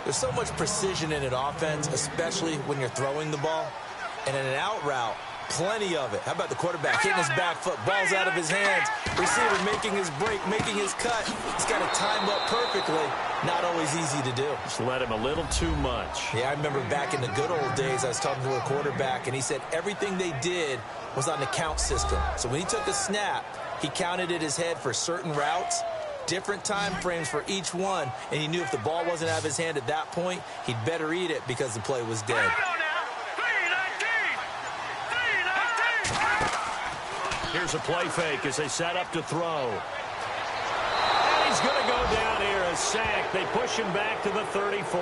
Speaker 3: There's so much precision in an offense, especially when you're throwing the ball. And in an out route, plenty of it. How about the quarterback hitting his back foot, ball's out of his hands, receiver making his break, making his cut. He's got it timed up perfectly. Not always easy to do.
Speaker 6: Just let him a little too much.
Speaker 3: Yeah, I remember back in the good old days, I was talking to a quarterback, and he said everything they did was on the count system. So when he took a snap, he counted in his head for certain routes, different time frames for each one, and he knew if the ball wasn't out of his hand at that point, he'd better eat it because the play was dead.
Speaker 6: Here's a play fake as they set up to throw. And he's going to go down here, a sack. They push him back to the 34.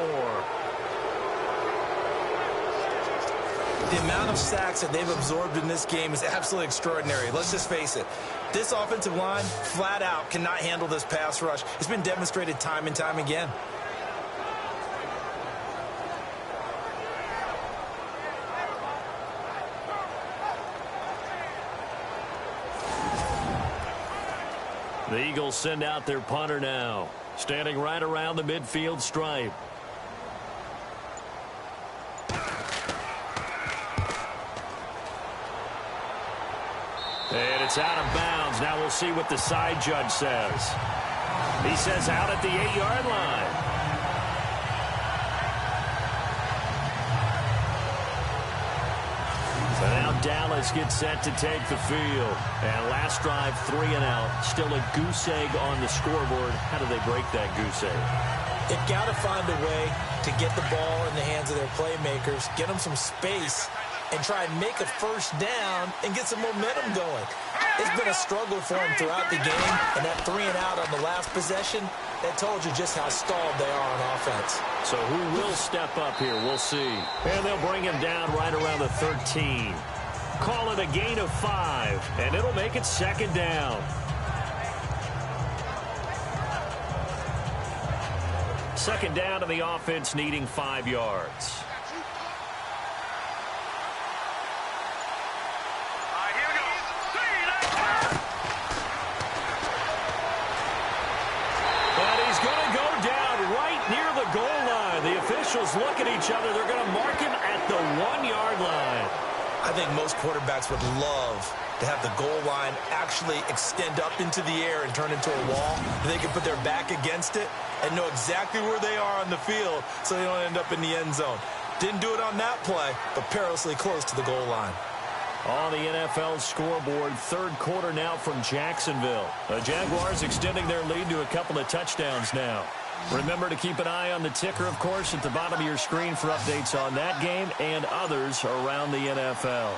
Speaker 3: The amount of sacks that they've absorbed in this game is absolutely extraordinary. Let's just face it. This offensive line, flat out, cannot handle this pass rush. It's been demonstrated time and time again.
Speaker 6: The Eagles send out their punter now, standing right around the midfield stripe. And it's out of bounds. Now we'll see what the side judge says. He says out at the 8-yard line. So now Dallas gets set to take the field. And last drive, 3 and out. Still a goose egg on the scoreboard. How do they break that goose egg?
Speaker 3: They've got to find a way to get the ball in the hands of their playmakers, get them some space, and try and make a first down and get some momentum going. It's been a struggle for them throughout the game, and that 3 and out on the last possession, that told you just how stalled they are on offense.
Speaker 6: So who will step up here? We'll see. And they'll bring him down right around the 13. Call it a gain of 5, and it'll make it 2nd down. 2nd down to the offense, needing 5 yards. Look at each other. They're going to mark him at the 1-yard line.
Speaker 3: I think most quarterbacks would love to have the goal line actually extend up into the air and turn into a wall. They can put their back against it and know exactly where they are on the field so they don't end up in the end zone. Didn't do it on that play, but perilously close to the goal line.
Speaker 6: On the NFL scoreboard, 3rd quarter now from Jacksonville. The Jaguars extending their lead to a couple of touchdowns now.
Speaker 2: Remember to keep an eye on the ticker, of course, at the bottom of your screen for updates on that game and others around the NFL.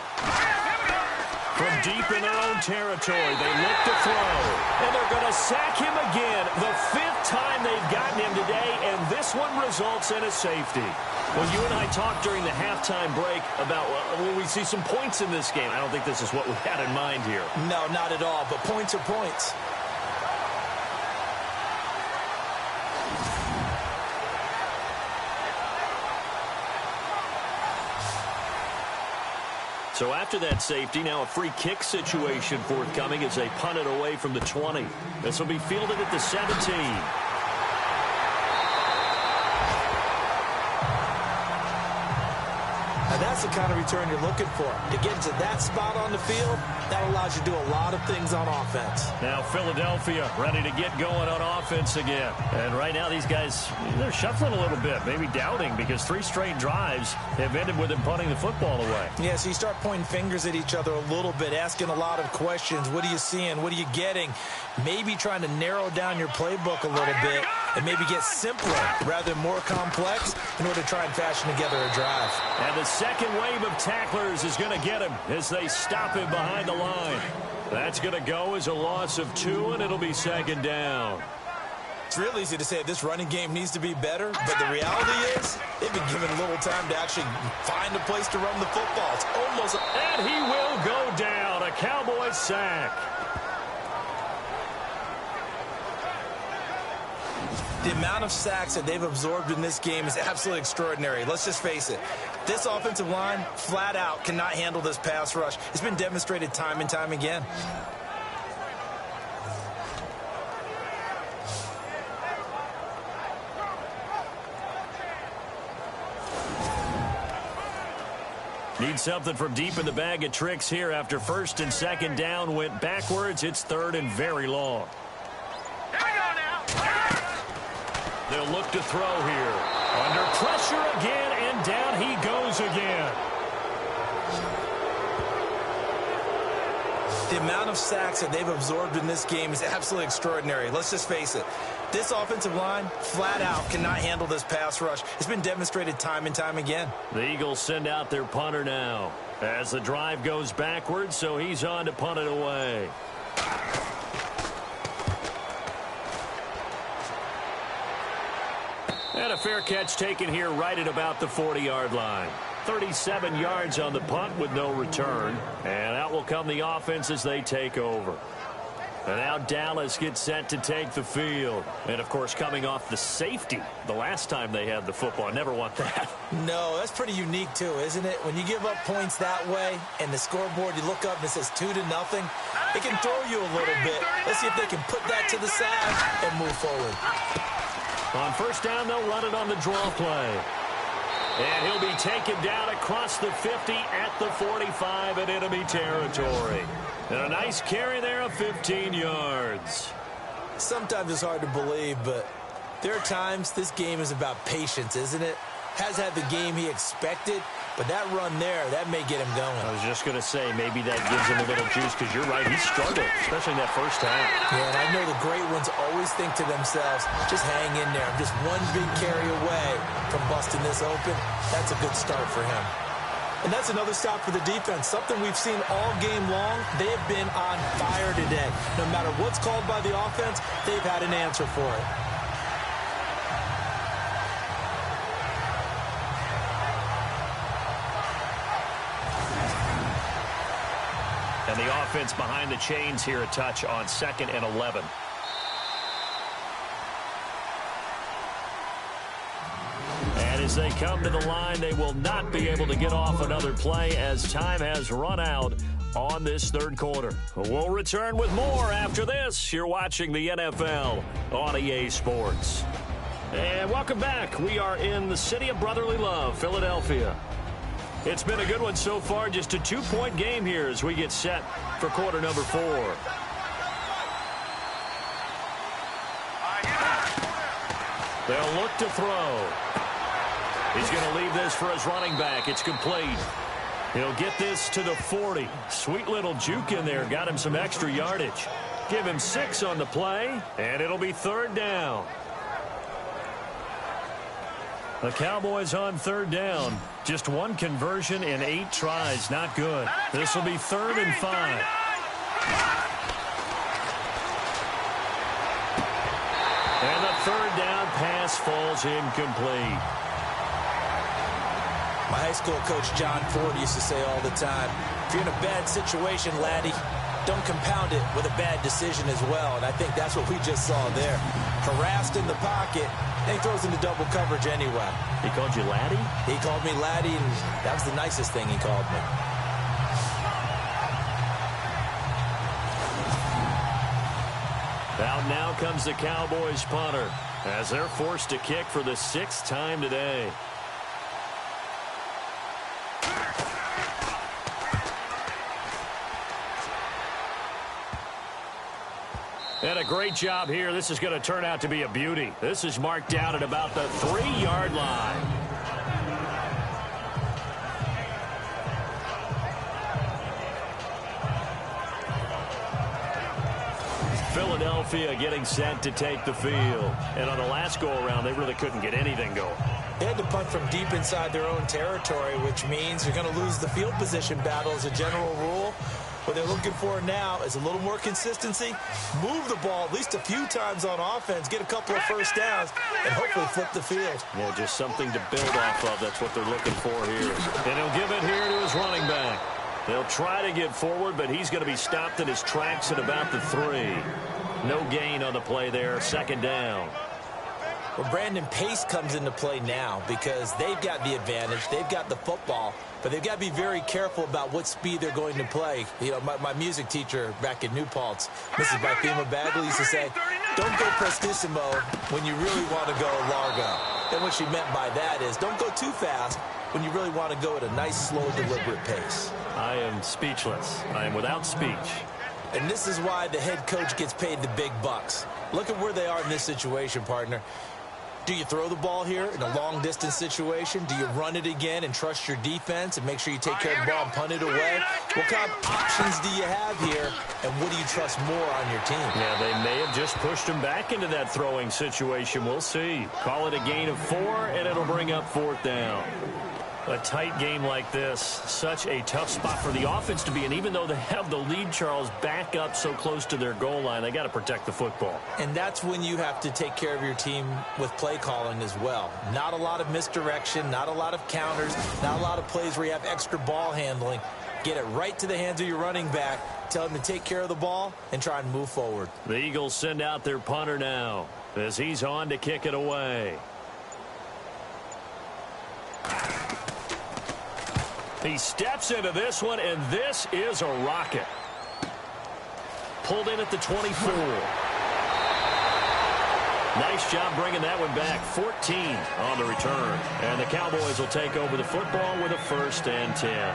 Speaker 2: From deep in their own territory, they look to throw. And they're going to sack him again. The 5th time they've gotten him today, and this one results in a safety. Well, you and I talked during the halftime break about, will we see some points in this game? I don't think this is what we had in mind here.
Speaker 3: No, not at all, but points are points.
Speaker 2: So after that safety, now a free kick situation forthcoming as they punt it away from the 20. This will be fielded at the 17.
Speaker 3: Now that's the kind of return you're looking for. To get into that spot on the field, that allows you to do a lot of things on offense.
Speaker 2: Now Philadelphia ready to get going on offense again. And right now these guys, they're shuffling a little bit, maybe doubting, because 3 straight drives have ended with them punting the football away.
Speaker 3: Yeah, so you start pointing fingers at each other a little bit, asking a lot of questions. What are you seeing? What are you getting? Maybe trying to narrow down your playbook a little bit and maybe get simpler rather than more complex in order to try and fashion together a drive.
Speaker 2: And the second wave of tacklers is going to get him as they stop him behind the line. That's going to go as a loss of 2, and it'll be 2nd down.
Speaker 3: It's real easy to say this running game needs to be better, but the reality is they've been given little time to actually find a place to run the football. It's almost...
Speaker 2: And he will go down. A Cowboys sack.
Speaker 3: The amount of sacks that they've absorbed in this game is absolutely extraordinary. Let's just face it. This offensive line, flat out, cannot handle this pass rush. It's been demonstrated time and time again.
Speaker 2: Need something from deep in the bag of tricks here after 1st and 2nd down went backwards. It's 3rd and very long.
Speaker 4: Here we go now.
Speaker 2: They'll look to throw here. Under pressure again, and down he goes again.
Speaker 3: The amount of sacks that they've absorbed in this game is absolutely extraordinary. Let's just face it. This offensive line, flat out, cannot handle this pass rush. It's been demonstrated time and time again.
Speaker 2: The Eagles send out their punter now as the drive goes backwards, so he's on to punt it away. And a fair catch taken here right at about the 40-yard line. 37 yards on the punt with no return. And out will come the offense as they take over. And now Dallas gets set to take the field. And, of course, coming off the safety the last time they had the football. Never want that.
Speaker 3: No, that's pretty unique, too, isn't it? When you give up points that way and the scoreboard, you look up and it says 2-0, it can throw you a little bit. Let's see if they can put that to the side and move forward.
Speaker 2: On 1st down, they'll run it on the draw play. And he'll be taken down across the 50 at the 45 in enemy territory. And a nice carry there of 15 yards.
Speaker 3: Sometimes it's hard to believe, but there are times this game is about patience, isn't it? Has had the game he expected, but that run there, that may get him going.
Speaker 2: I was just going to say, maybe that gives him a little juice, because you're right, he struggled, especially in that 1st half.
Speaker 3: Yeah, and I know the great ones always think to themselves, just hang in there. I'm just one big carry away from busting this open. That's a good start for him. And that's another stop for the defense, something we've seen all game long. They have been on fire today. No matter what's called by the offense, they've had an answer for it.
Speaker 2: And the offense behind the chains here a touch on 2nd and 11. And as they come to the line, they will not be able to get off another play as time has run out on this 3rd quarter. We'll return with more after this. You're watching the NFL on EA Sports. And welcome back. We are in the city of brotherly love, Philadelphia. It's been a good one so far. Just a 2-point game here as we get set for quarter number 4. They'll look to throw. He's going to leave this for his running back. It's complete. He'll get this to the 40. Sweet little juke in there. Got him some extra yardage. Give him 6 on the play, and it'll be 3rd down. The Cowboys on third down. Just one conversion in 8 tries. Not good. This will be 3rd and 5. And the 3rd down pass falls incomplete.
Speaker 3: My high school coach, John Ford, used to say all the time, if you're in a bad situation, laddie, don't compound it with a bad decision as well. And I think that's what we just saw there. Harassed in the pocket, and he throws into double coverage anyway.
Speaker 2: He called you laddie?
Speaker 3: He called me laddie, and that was the nicest thing he called me.
Speaker 2: Out now comes the Cowboys punter as they're forced to kick for the 6th time today. And a great job here. This is going to turn out to be a beauty. This is marked down at about the 3-yard line. Philadelphia getting set to take the field. And on the last go-around, they really couldn't get anything going.
Speaker 3: They had to punt from deep inside their own territory, which means you're going to lose the field position battle as a general rule. What they're looking for now is a little more consistency, move the ball at least a few times on offense, get a couple of first downs, and hopefully flip the field.
Speaker 2: Yeah, just something to build off of. That's what they're looking for here. And he'll give it here to his running back. They'll try to get forward, but he's going to be stopped in his tracks at about the 3. No gain on the play there, 2nd down.
Speaker 3: Well, Brandon, pace comes into play now because they've got the advantage. They've got the football, but they've got to be very careful about what speed they're going to play. You know, my music teacher back in New Paltz, Mrs. Bifema Bagley, used to say, don't go prestissimo when you really want to go largo. And what she meant by that is don't go too fast when you really want to go at a nice, slow, deliberate pace.
Speaker 2: I am speechless. I am without speech.
Speaker 3: And this is why the head coach gets paid the big bucks. Look at where they are in this situation, partner. Do you throw the ball here in a long-distance situation? Do you run it again and trust your defense and make sure you take care of the ball and punt it away? What kind of options do you have here, and what do you trust more on your team?
Speaker 2: Yeah, they may have just pushed him back into that throwing situation. We'll see. Call it a gain of 4, and it'll bring up 4th down. A tight game like this, such a tough spot for the offense to be in. Even though they have the lead, Charles, back up so close to their goal line, they got to protect the football.
Speaker 3: And that's when you have to take care of your team with play calling as well. Not a lot of misdirection, not a lot of counters, not a lot of plays where you have extra ball handling. Get it right to the hands of your running back. Tell him to take care of the ball and try and move forward.
Speaker 2: The Eagles send out their punter now as he's on to kick it away. He steps into this one, and this is a rocket. Pulled in at the 24. Nice job bringing that one back. 14 on the return. And the Cowboys will take over the football with a 1st and 10.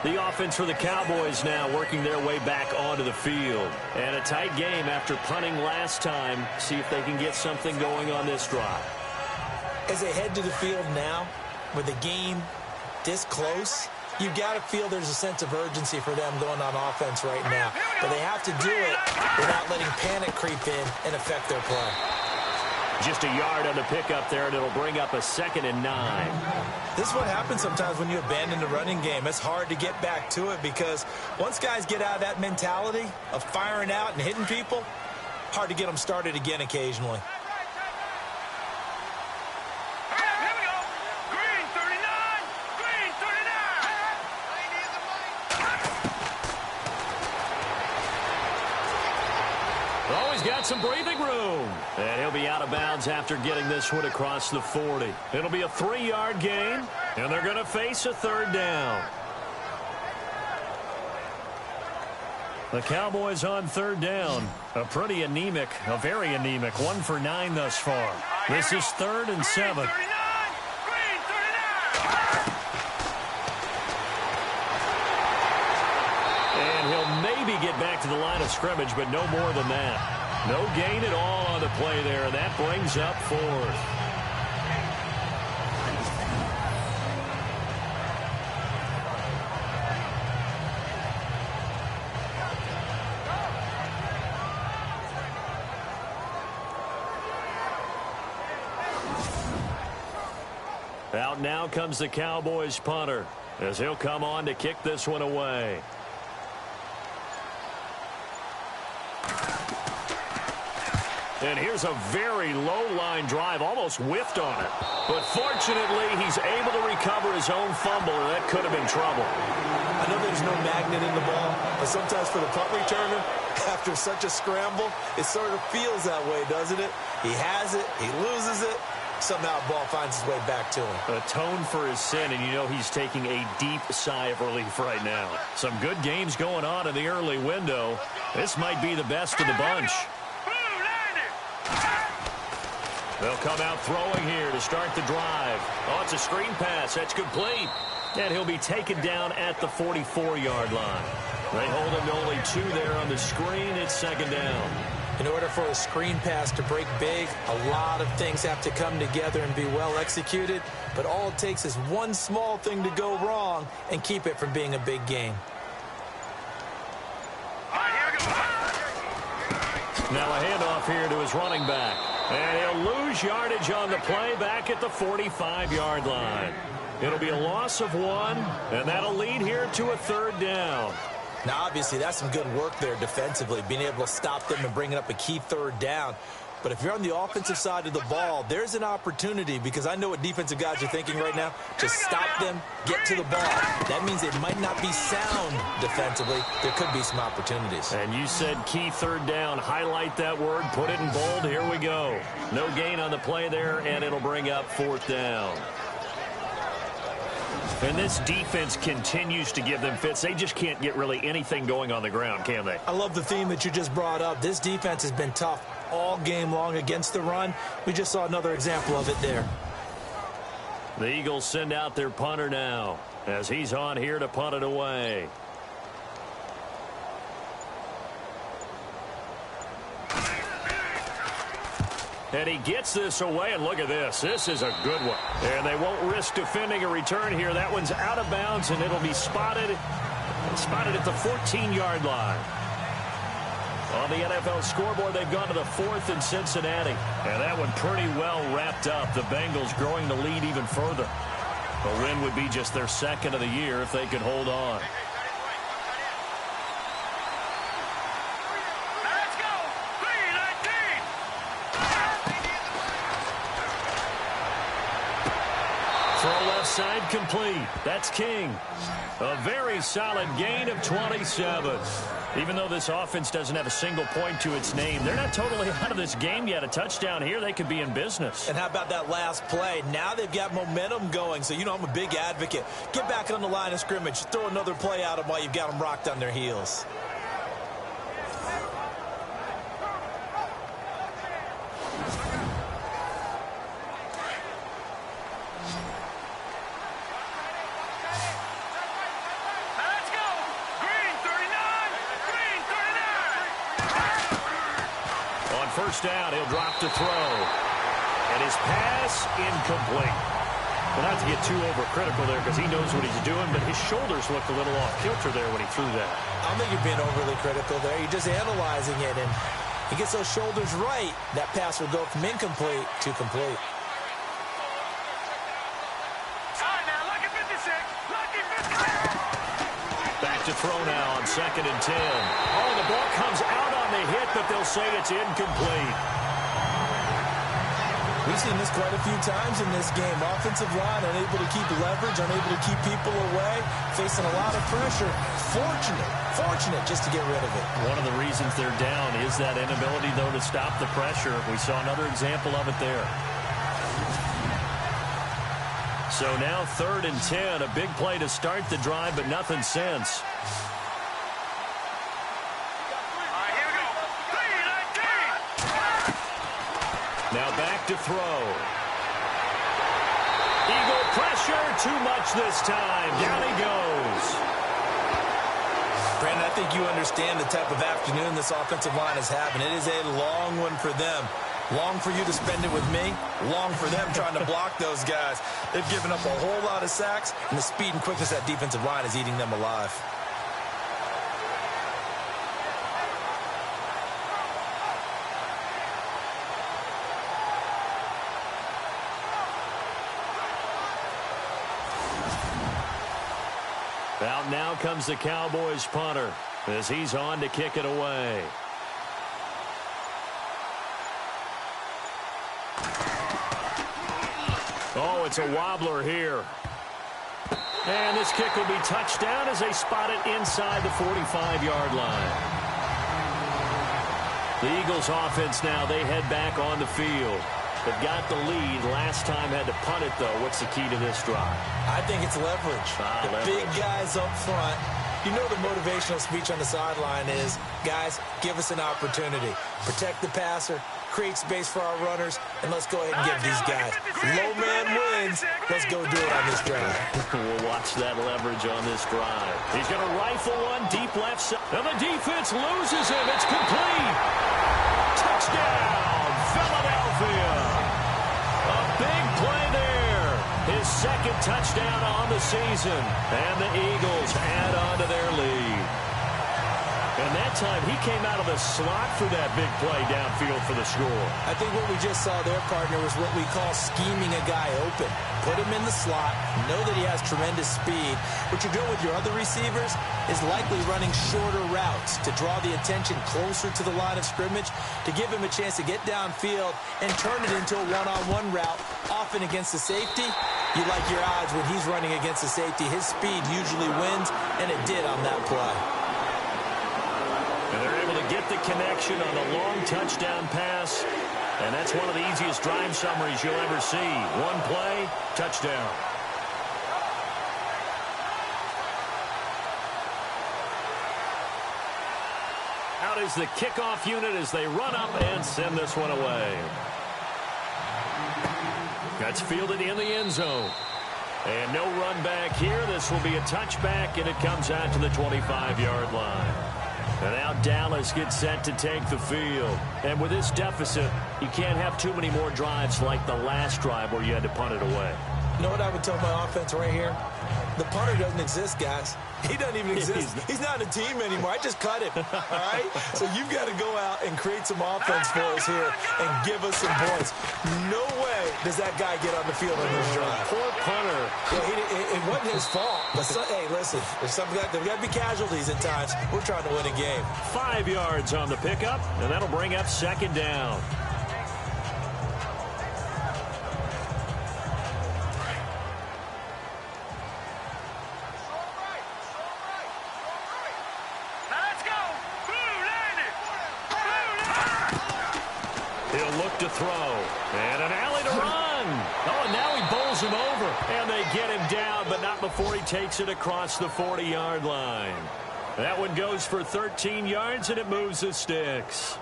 Speaker 2: The offense for the Cowboys now working their way back onto the field. And a tight game after punting last time. See if they can get something going on this drive.
Speaker 3: As they head to the field now, with the game this close, you got to feel there's a sense of urgency for them going on offense right now. But they have to do it without letting panic creep in and affect their play.
Speaker 2: Just a yard on the pickup there, and it'll bring up a 2nd and 9.
Speaker 3: This is what happens sometimes when you abandon the running game. It's hard to get back to it because once guys get out of that mentality of firing out and hitting people, hard to get them started again occasionally.
Speaker 2: Got some breathing room. And he'll be out of bounds after getting this one across the 40. It'll be a 3-yard gain, and they're going to face a 3rd down. The Cowboys on 3rd down. A very anemic 1 for 9 thus far. This is 3rd and 7. And he'll maybe get back to the line of scrimmage, but no more than that. No gain at all on the play there, and that brings up 4th. Out now comes the Cowboys punter as he'll come on to kick this one away. And here's a very low-line drive, almost whiffed on it. But fortunately, he's able to recover his own fumble, and that could have been trouble.
Speaker 3: I know there's no magnet in the ball, but sometimes for the punt returner, after such a scramble, it sort of feels that way, doesn't it? He has it, he loses it, somehow the ball finds its way back to him.
Speaker 2: Atone for his sin, and you know he's taking a deep sigh of relief right now. Some good games going on in the early window. This might be the best of the bunch. They'll come out throwing here to start the drive. Oh, it's a screen pass. That's complete. And he'll be taken down at the 44-yard line. They hold him to only 2 there on the screen. It's second down.
Speaker 3: In order for a screen pass to break big, a lot of things have to come together and be well executed. But all it takes is one small thing to go wrong and keep it from being a big game.
Speaker 2: Now a handoff here to his running back. And he'll lose yardage on the play back at the 45-yard line. It'll be a loss of 1, and that'll lead here to a 3rd down.
Speaker 3: Now, obviously, that's some good work there defensively, being able to stop them and bringing up a key 3rd down. But if you're on the offensive side of the ball, there's an opportunity, because I know what defensive guys are thinking right now. Just stop them, get to the ball. That means it might not be sound defensively. There could be some opportunities.
Speaker 2: And you said key 3rd down. Highlight that word. Put it in bold. Here we go. No gain on the play there, and it'll bring up 4th down. And this defense continues to give them fits. They just can't get really anything going on the ground, can they?
Speaker 3: I love the theme that you just brought up. This defense has been tough all game long against the run. We just saw another example of it there.
Speaker 2: The Eagles send out their punter now as he's on here to punt it away. And he gets this away, and look at this. This is a good one. And they won't risk defending a return here. That one's out of bounds, and it'll be spotted at the 14-yard line. On the NFL scoreboard, they've gone to the 4th in Cincinnati. And that one pretty well wrapped up. The Bengals growing the lead even further. A win would be just their 2nd of the year if they could hold on. Throw left side complete. That's King. A very solid gain of 27. Even though this offense doesn't have a single point to its name, they're not totally out of this game yet. A touchdown here, they could be in business.
Speaker 3: And how about that last play? Now they've got momentum going. So, you know, I'm a big advocate. Get back on the line of scrimmage. Throw another play at them while you've got them rocked on their heels.
Speaker 2: First down, he'll drop to throw. And his pass incomplete. Well, not to get too overcritical there because he knows what he's doing, but his shoulders looked a little off kilter there when he threw that.
Speaker 3: I don't think you're being overly critical there. You're just analyzing it, and he gets those shoulders right. That pass will go from incomplete to complete.
Speaker 2: Back to throw now on 2nd and 10. Oh, the ball comes out on the hit, but they'll say it's incomplete.
Speaker 3: We've seen this quite a few times in this game. Offensive line unable to keep leverage, unable to keep people away, facing a lot of pressure. Fortunate just to get rid of it.
Speaker 2: One of the reasons they're down is that inability, though, to stop the pressure. We saw another example of it there. So now 3rd and 10, a big play to start the drive, but nothing since. Now back to throw. Eagle pressure, too much this time. Down he goes.
Speaker 3: Brandon, I think you understand the type of afternoon this offensive line is having. It is a long one for them. Long for you to spend it with me. Long for them trying to block those guys. They've given up a whole lot of sacks, and the speed and quickness of that defensive line is eating them alive.
Speaker 6: Out now comes the Cowboys punter as he's on to kick it away. Oh, it's a wobbler here. And this kick will be touched down as they spot it inside the 45-yard line. The Eagles offense now, they head back on the field. They've got the lead. Last time had to punt it, though. What's the key to this drive?
Speaker 3: I think it's leverage. Big guys up front. You know the motivational speech on the sideline is, guys, give us an opportunity. Protect the passer, create space for our runners, and let's go ahead and give these guys. Low man wins. Let's go do it on this drive.
Speaker 6: We'll watch that leverage on this drive. He's going to rifle one deep left side. And the defense loses him. It's complete. Touchdown, Philadelphia. A big play there. His second touchdown on the season. And the Eagles add on to their lead. And that time, he came out of the slot for that big play downfield for the score.
Speaker 3: I think what we just saw there, partner, was what we call scheming a guy open. Put him in the slot, know that he has tremendous speed. What you're doing with your other receivers is likely running shorter routes to draw the attention closer to the line of scrimmage, to give him a chance to get downfield and turn it into a one-on-one route, often against the safety. You like your odds when he's running against the safety. His speed usually wins, and it did on that play.
Speaker 6: And they're able to get the connection on a long touchdown pass. And that's one of the easiest drive summaries you'll ever see. One play, touchdown. Out is the kickoff unit as they run up and send this one away. That's fielded in the end zone. And no run back here. This will be a touchback, and it comes out to the 25-yard line. And now Dallas gets set to take the field. And with this deficit, you can't have too many more drives like the last drive where you had to punt it away.
Speaker 3: You know what I would tell my offense right here? The punter doesn't exist, guys. He doesn't even exist. He's not a team anymore. I just cut him, all right? So you've got to go out and create some offense for us here and give us some points. No way does that guy get on the field on this drive.
Speaker 6: Poor punter.
Speaker 3: Yeah, it wasn't his fault. But hey, listen, there's got to be casualties at times. We're trying to win a game.
Speaker 6: 5 yards on the pickup, and that'll bring up second down. He'll look to throw. And an alley to run. Oh, and now he bowls him over. And they get him down, but not before he takes it across the 40-yard line. That one goes for 13 yards, and it moves the sticks.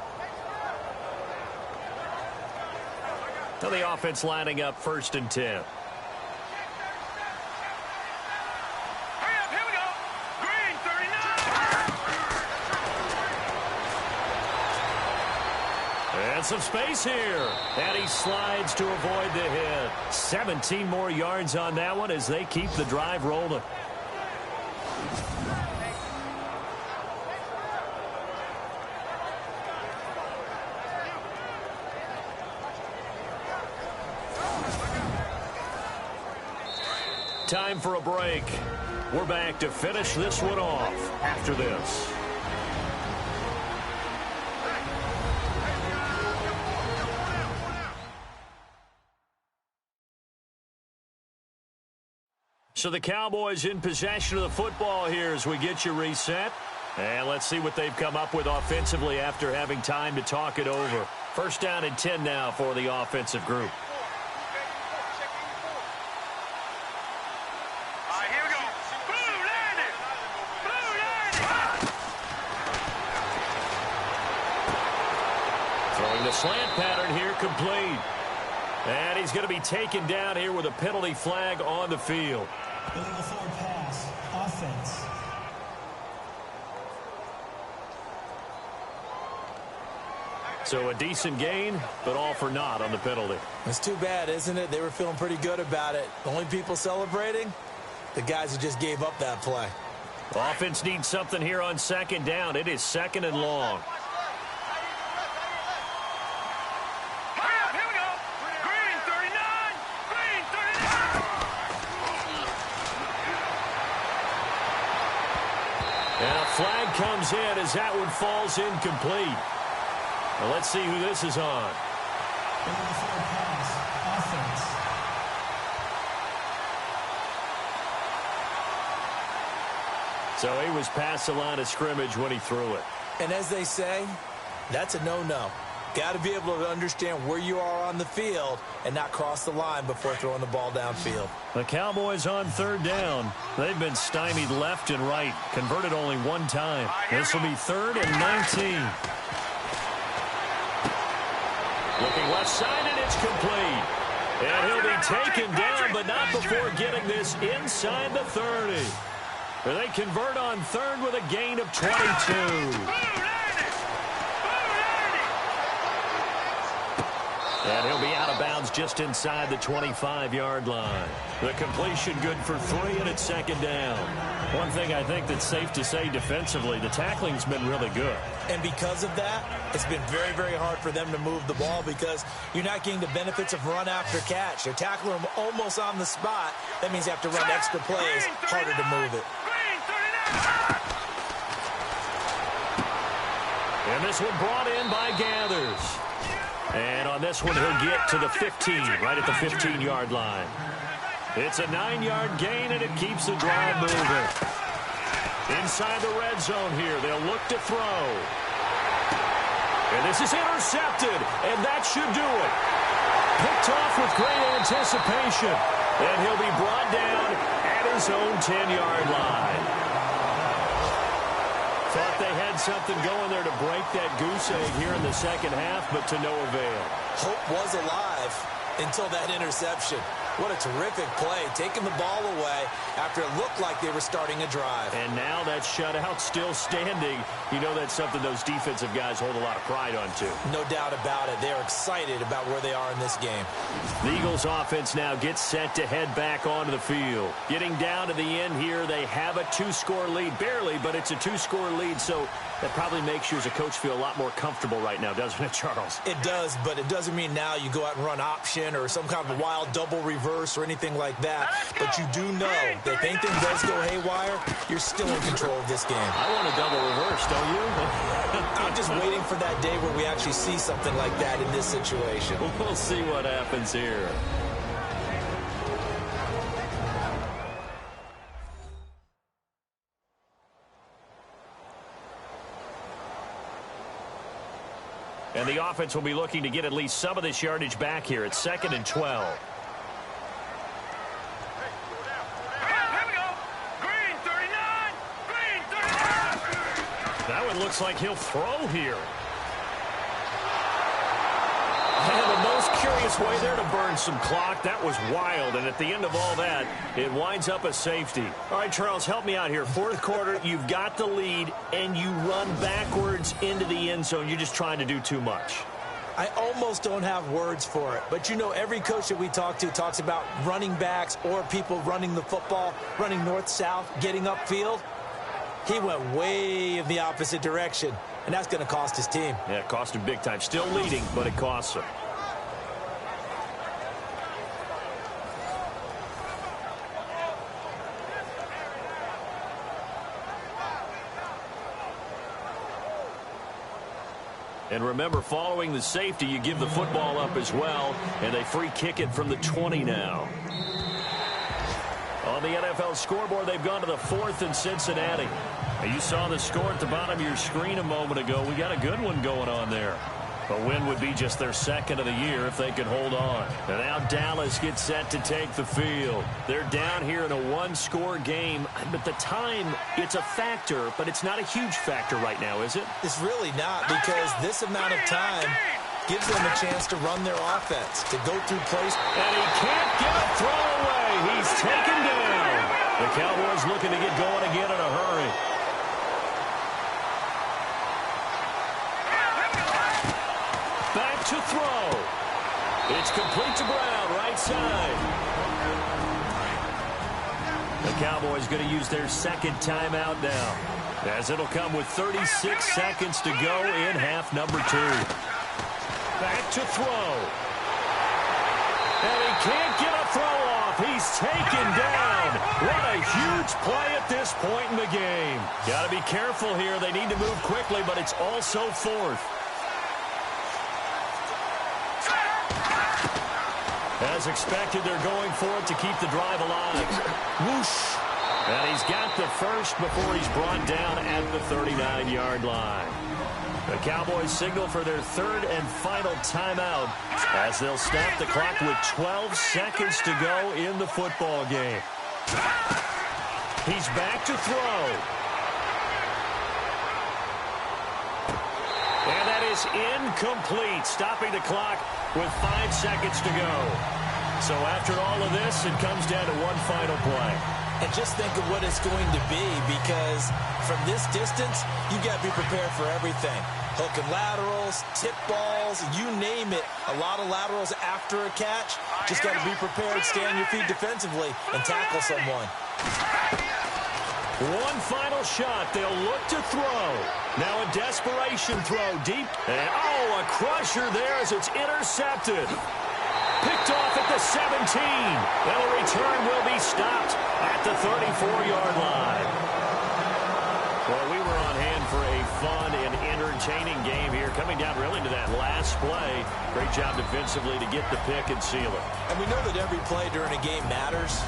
Speaker 6: So the offense lining up 1st and 10. And some space here. And he slides to avoid the hit. 17 more yards on that one as they keep the drive rolling. Time for a break. We're back to finish this one off after this. So the Cowboys in possession of the football here as we get you reset. And let's see what they've come up with offensively after having time to talk it over. 1st down and 10 now for the offensive group.
Speaker 4: All right, here we go. Blue landed. Blue landed.
Speaker 6: Throwing the slant pattern here complete. And he's going to be taken down here with a penalty flag on the field.
Speaker 7: Illegal forward pass. Offense.
Speaker 6: So a decent gain, but all for naught on the penalty.
Speaker 3: It's too bad, isn't it? They were feeling pretty good about it. The only people celebrating, the guys who just gave up that play.
Speaker 6: Offense needs something here on 2nd down. It is 2nd and long.
Speaker 2: flag comes in as that one falls incomplete. Well, let's see who this is on.
Speaker 7: Over the forward pass. Offense.
Speaker 2: So he was past the line of scrimmage when he threw it.
Speaker 3: And as they say, that's a no-no. Got to be able to understand where you are on the field and not cross the line before throwing the ball downfield.
Speaker 2: The Cowboys on third down. They've been stymied left and right. Converted only one time. This will be 3rd and 19. Looking left side, and it's complete. And he'll be taken down, but not before getting this inside the 30. They convert on 3rd with a gain of 22. And he'll be out of bounds just inside the 25-yard line. The completion good for 3, and it's 2nd down. One thing I think that's safe to say defensively, the tackling's been really good.
Speaker 3: And because of that, it's been very, very hard for them to move the ball because you're not getting the benefits of run after catch. They're tackling them almost on the spot. That means you have to run extra plays, harder to move it.
Speaker 2: And this one brought in by Gathers. And on this one, he'll get to the 15, right at the 15-yard line. It's a 9-yard gain, and it keeps the drive moving. Inside the red zone here, they'll look to throw. And this is intercepted, and that should do it. Picked off with great anticipation, and he'll be brought down at his own 10-yard line. Thought they had something going there to break that goose egg here in the second half, but to no avail.
Speaker 3: Hope was alive until that interception. What a terrific play, taking the ball away after it looked like they were starting a drive.
Speaker 2: And now that shutout still standing. You know that's something those defensive guys hold a lot of pride on, too.
Speaker 3: No doubt about it. They're excited about where they are in this game.
Speaker 2: The Eagles offense now gets set to head back onto the field. Getting down to the end here, they have a 2-score lead. Barely, but it's a 2-score lead, so that probably makes you as a coach feel a lot more comfortable right now, doesn't it, Charles?
Speaker 3: It does, but it doesn't mean now you go out and run option or some kind of a wild double reverse or anything like that. But you do know that if anything does go haywire, you're still in control of this game.
Speaker 2: I want a double reverse, don't you?
Speaker 3: I'm just waiting for that day where we actually see something like that in this situation.
Speaker 2: We'll see what happens here. And the offense will be looking to get at least some of this yardage back here. It's 2nd and 12. That one looks like he'll throw here. And the most curious way there to burn some clock. That was wild. And at the end of all that, it winds up a safety. All right, Charles, help me out here. 4th quarter, you've got the lead, and you run backwards into the end zone. You're just trying to do too much.
Speaker 3: I almost don't have words for it. But, you know, every coach that we talk to talks about running backs or people running the football, running north-south, getting upfield. He went way in the opposite direction, and that's going to cost his team.
Speaker 2: Yeah, it cost him big time. Still leading, but it costs him. And remember, following the safety, you give the football up as well, and they free kick it from the 20 now. On the NFL scoreboard, they've gone to the 4th in Cincinnati. You saw the score at the bottom of your screen a moment ago. We got a good one going on there. A win would be just their 2nd of the year if they could hold on. And now Dallas gets set to take the field. They're down here in a 1-score game. But the time, it's a factor, but it's not a huge factor right now, is it?
Speaker 3: It's really not, because this amount of time gives them a chance to run their offense, to go through plays.
Speaker 2: And he can't get a throw away. He's taken down. The Cowboys looking to get going again in a hurry. Back to throw. It's complete to Brown, right side. The Cowboys going to use their 2nd timeout now, as it'll come with 36 seconds to go in half number 2. Back to throw. And he can't get a throw off. He's taken down. down. What a huge play at this point in the game. Got to be careful here. They need to move quickly, but it's also fourth. As expected, they're going for it to keep the drive alive. Whoosh. And he's got the first before he's brought down at the 39-yard line. The Cowboys signal for their third and final timeout as they'll stop the clock with 12 seconds to go in the football game. He's back to throw. And that is incomplete, stopping the clock with 5 seconds to go. So after all of this, it comes down to one final play.
Speaker 3: And just think of what it's going to be, because from this distance, you got to be prepared for everything. Hook and laterals, tip balls, you name it. A lot of laterals after a catch. Just got to be prepared, stay on your feet defensively, and tackle someone.
Speaker 2: One final shot. They'll look to throw. Now a desperation throw deep. And, a crusher there as it's intercepted. Picked off at the 17. And the return will be stopped at the 34-yard line. Well, we were on hand for a fun and entertaining game here, coming down really to that last play. Great job defensively to get the pick and seal it.
Speaker 3: And we know that every play during a game matters.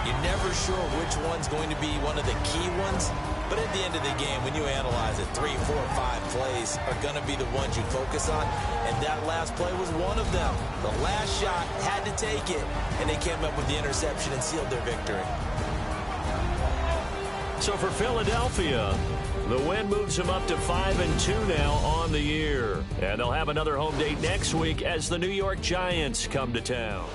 Speaker 3: You're never sure which one's going to be one of the key ones. But at the end of the game, when you analyze it, 3, 4, 5 plays are going to be the ones you focus on. And that last play was one of them. The last shot had to take it, and they came up with the interception and sealed their victory.
Speaker 2: So for Philadelphia, the win moves them up to 5-2 now on the year. And they'll have another home date next week as the New York Giants come to town.